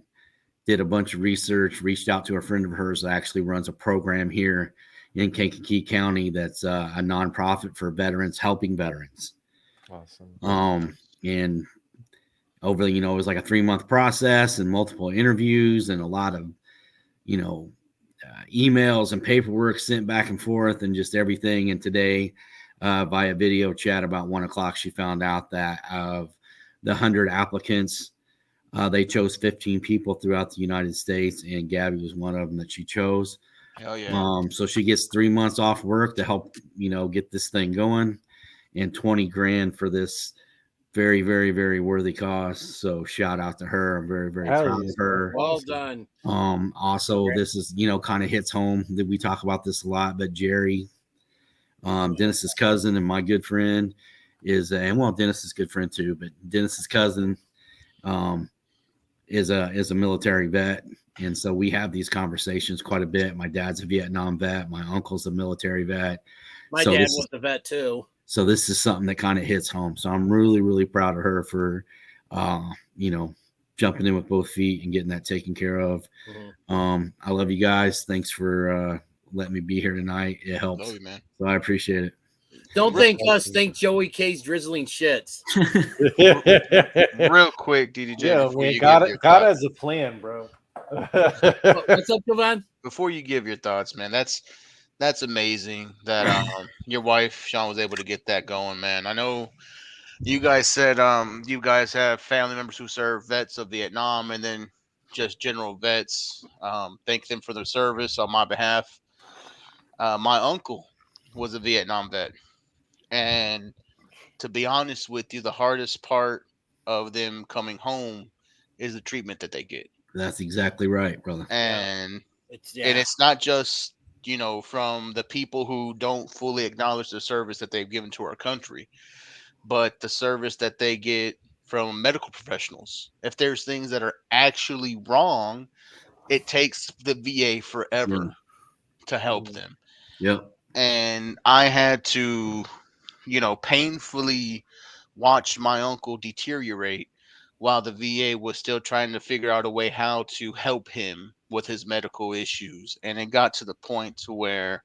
Speaker 10: did a bunch of research, reached out to a friend of hers that actually runs a program here in Kankakee County that's a nonprofit for veterans, helping veterans.
Speaker 9: Awesome.
Speaker 10: And over, it was like a 3-month process and multiple interviews and a lot of, emails and paperwork sent back and forth and just everything. And today, via video chat about 1:00, she found out that of the 100 applicants, they chose 15 people throughout the United States, and Gabby was one of them that she chose.
Speaker 6: Hell yeah.
Speaker 10: So she gets 3 months off work to help, get this thing going, and $20,000 for this very, very, very worthy cause. So shout out to her. I'm very, very proud of her.
Speaker 8: Well done.
Speaker 10: Also, this is, kind of hits home that we talk about this a lot, but Jerry, Dennis's cousin and my good friend is, Dennis is good friend too, but Dennis's cousin is a military vet. And so we have these conversations quite a bit. My dad's a Vietnam vet. My uncle's a military vet.
Speaker 8: My dad was a vet too.
Speaker 10: So this is something that kind of hits home. So I'm really, really proud of her for, jumping in with both feet and getting that taken care of. Mm-hmm. I love you guys. Thanks for letting me be here tonight. It helps.
Speaker 6: Love you, man.
Speaker 10: So I appreciate it.
Speaker 8: Don't thank us. Thank Joey K's drizzling shits.
Speaker 6: Real quick, DDJ.
Speaker 9: Yeah, we got it as a plan, bro.
Speaker 8: What's up, Jovan?
Speaker 6: Before you give your thoughts, man, that's amazing that your wife Sean was able to get that going, man. I know you guys said you guys have family members who serve vets of Vietnam and then just general vets. Thank them for their service on my behalf. My uncle was a Vietnam vet, and to be honest with you, the hardest part of them coming home is the treatment that they get.
Speaker 10: That's exactly right, brother.
Speaker 6: And it's not just from the people who don't fully acknowledge the service that they've given to our country, but the service that they get from medical professionals. If there's things that are actually wrong, it takes the VA forever to help them.
Speaker 10: Yep.
Speaker 6: And I had to, painfully watch my uncle deteriorate while the VA was still trying to figure out a way how to help him with his medical issues. And it got to the point to where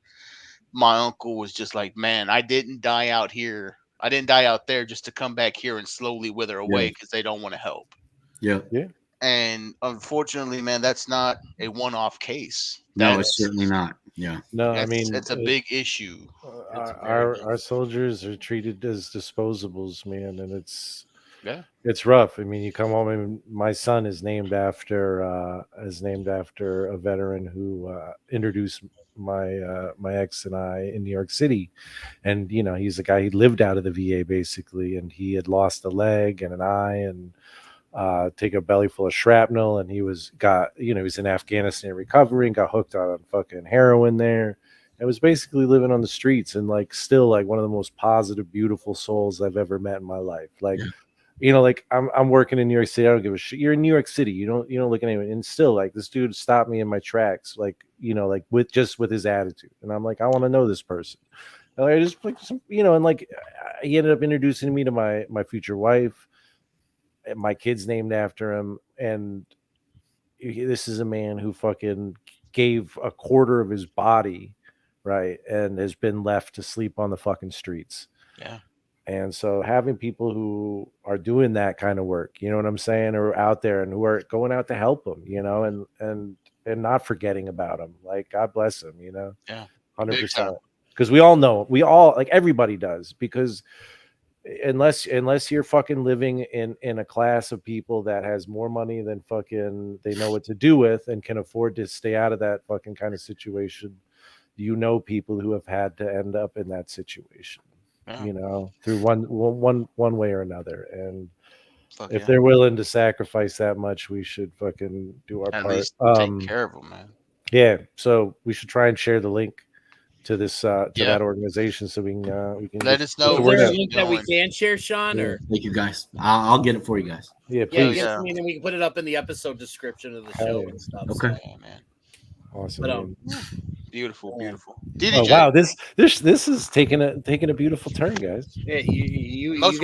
Speaker 6: my uncle was just like, man, I didn't die out here. I didn't die out there just to come back here and slowly wither away because they don't want to help.
Speaker 10: Yeah.
Speaker 9: Yeah.
Speaker 6: And unfortunately, man, that's not a one-off case.
Speaker 10: No, it's certainly not. Yeah.
Speaker 9: No, I mean,
Speaker 6: it's a big issue.
Speaker 9: Our soldiers are treated as disposables, man, and it's
Speaker 6: Yeah,
Speaker 9: it's rough. I mean, you come home and my son is named after a veteran who introduced my ex and I in New York City, and he's a guy, he lived out of the VA basically, and he had lost a leg and an eye and take a belly full of shrapnel, and he was in Afghanistan recovering, got hooked on fucking heroin there. It was basically living on the streets, and like still like one of the most positive, beautiful souls I've ever met in my life. Like, like I'm working in New York City. I don't give a shit. You're in New York City. You don't look at anyone. And still, like, this dude stopped me in my tracks, like, like with his attitude. And I'm like, I want to know this person. And I just like and like he ended up introducing me to my future wife. My kid's named after him, and this is a man who fucking gave a quarter of his body, right, and has been left to sleep on the fucking streets.
Speaker 6: Yeah.
Speaker 9: And so having people who are doing that kind of work, you know what I'm saying, or out there and who are going out to help them, and not forgetting about them, like, God bless them,
Speaker 6: Yeah,
Speaker 9: 100%. Because we all know, like everybody does, because unless you're fucking living in a class of people that has more money than fucking they know what to do with and can afford to stay out of that fucking kind of situation, people who have had to end up in that situation, through one way or another. And if they're willing to sacrifice that much, we should fucking do our
Speaker 6: At
Speaker 9: part.
Speaker 6: least take care of them, man.
Speaker 9: Yeah, so we should try and share the link to this that organization, so we can
Speaker 6: let us know.
Speaker 8: Is there a link that we can share, Sean? Or
Speaker 10: thank you guys. I'll get it for you guys.
Speaker 9: Yeah, please.
Speaker 8: Yeah, and we can put it up in the episode description of the show and stuff.
Speaker 10: Okay,
Speaker 8: so.
Speaker 6: Man.
Speaker 9: Awesome.
Speaker 6: Beautiful.
Speaker 9: Oh wow, this is taking a beautiful turn, guys.
Speaker 8: Yeah, you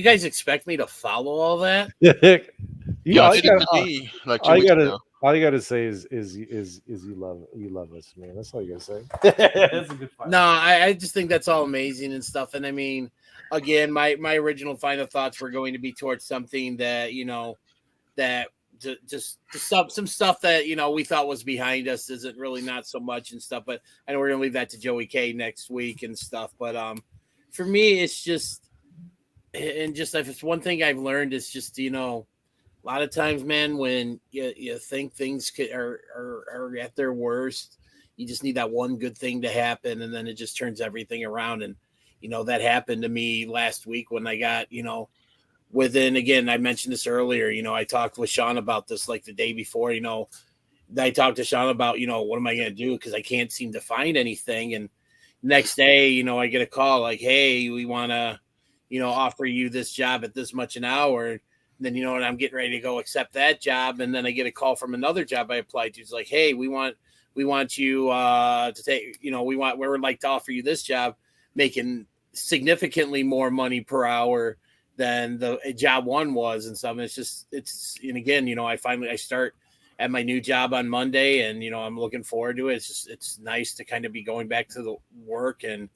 Speaker 8: guys expect me to follow all that?
Speaker 9: All you gotta say is you love us, man. That's all you gotta say. That's a good fight.
Speaker 8: No, I just think that's all amazing and stuff. And I mean, again, my original final thoughts were going to be towards something that that just some stuff that we thought was behind us isn't really not so much and stuff. But I know we're gonna leave that to Joey K next week and stuff. But for me, it's just if it's one thing I've learned, is just a lot of times, man, when you think things are at their worst, you just need that one good thing to happen, and then it just turns everything around. And that happened to me last week when I got within, again, I mentioned this earlier, I talked with Sean about this like the day before, I talked to Sean about, what am I going to do? Because I can't seem to find anything. And next day, I get a call like, hey, we want to, offer you this job at this much an hour. And then, and I'm getting ready to go accept that job. And then I get a call from another job I applied to. It's like, hey, we want you to take, we would like to offer you this job, making significantly more money per hour than the job one was and stuff. And and again, I start at my new job on Monday, and I'm looking forward to it. It's nice to kind of be going back to the work and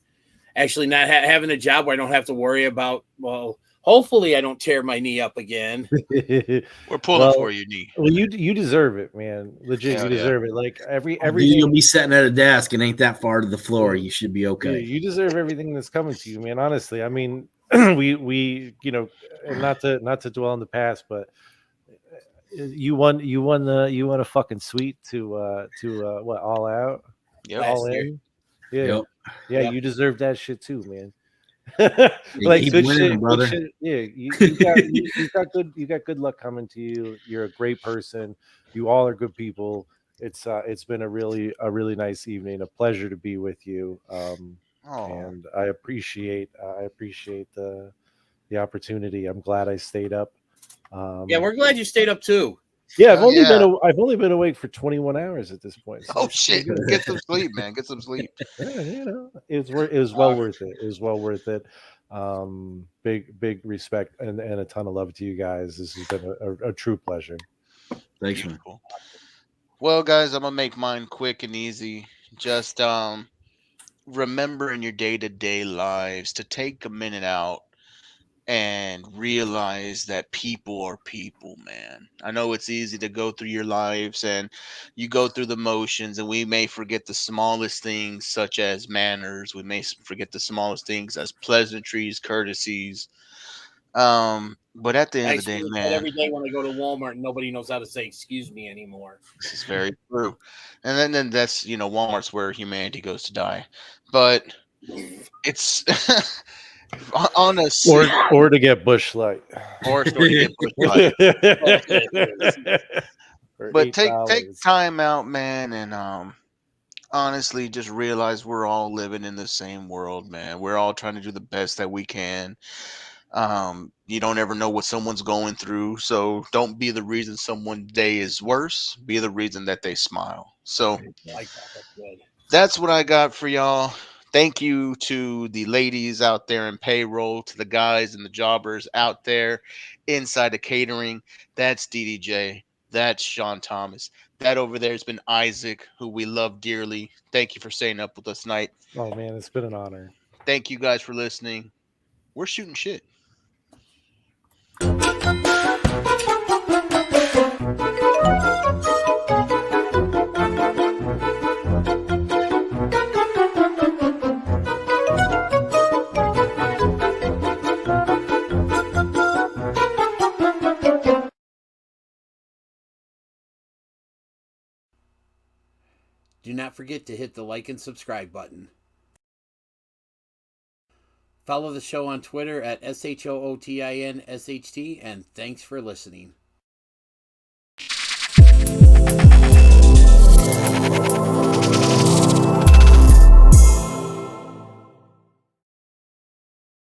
Speaker 8: actually not having a job where I don't have to worry about, well, hopefully I don't tear my knee up again.
Speaker 6: We're pulling for you, knee.
Speaker 9: Well, you deserve it, man. Legit, you deserve it. Like everything
Speaker 10: you'll be sitting at a desk and ain't that far to the floor. You should be okay.
Speaker 9: You deserve everything that's coming to you, man. Honestly, I mean, we and not to dwell on the past, but you won a fucking suite to what, All Out?
Speaker 6: Yep.
Speaker 9: All in. Yeah.
Speaker 10: Yep.
Speaker 9: Yeah, you deserve that shit too, man.
Speaker 10: Like good winning, shit, brother.
Speaker 9: Good shit. Yeah, you got good luck coming to you. You're a great person. You all are good people. It's been a really nice evening. A pleasure to be with you. And I appreciate the opportunity. I'm glad I stayed up.
Speaker 8: Yeah, we're glad you stayed up too.
Speaker 9: Yeah, I've only been awake for 21 hours at this point. So
Speaker 6: shit! Get some sleep, man. Get some sleep.
Speaker 9: Yeah, it was well worth it. It was well worth it. Big respect and a ton of love to you guys. This has been a true pleasure.
Speaker 10: Thanks, man.
Speaker 6: Well, guys, I'm gonna make mine quick and easy. Just remember in your day-to-day lives to take a minute out and realize that people are people, man. I know it's easy to go through your lives and you go through the motions, and we may forget the smallest things, such as manners. We may forget the smallest things as pleasantries, courtesies. But at the end of the day,
Speaker 8: Actually,
Speaker 6: man,
Speaker 8: every day when I go to Walmart, nobody knows how to say "excuse me" anymore.
Speaker 6: this is very true. And then that's Walmart's where humanity goes to die. But it's honestly,
Speaker 9: or to get Bush Light,
Speaker 6: or to get Bush Light. But take time out, man, and honestly, just realize we're all living in the same world, man. We're all trying to do the best that we can. You don't ever know what someone's going through, so don't be the reason someone's day is worse. Be the reason that they smile. So that's what I got for y'all. Thank you to the ladies out there in payroll, to the guys and the jobbers out there inside the catering. That's DDJ. That's Sean Thomas. That over there has been Isaac, who we love dearly. Thank you for staying up with us tonight.
Speaker 9: Oh man, it's been an honor.
Speaker 6: Thank you guys for listening. We're shooting shit.
Speaker 8: Do not forget to hit the like and subscribe button. Follow the show on Twitter at SHOOTINSHT, and thanks for listening.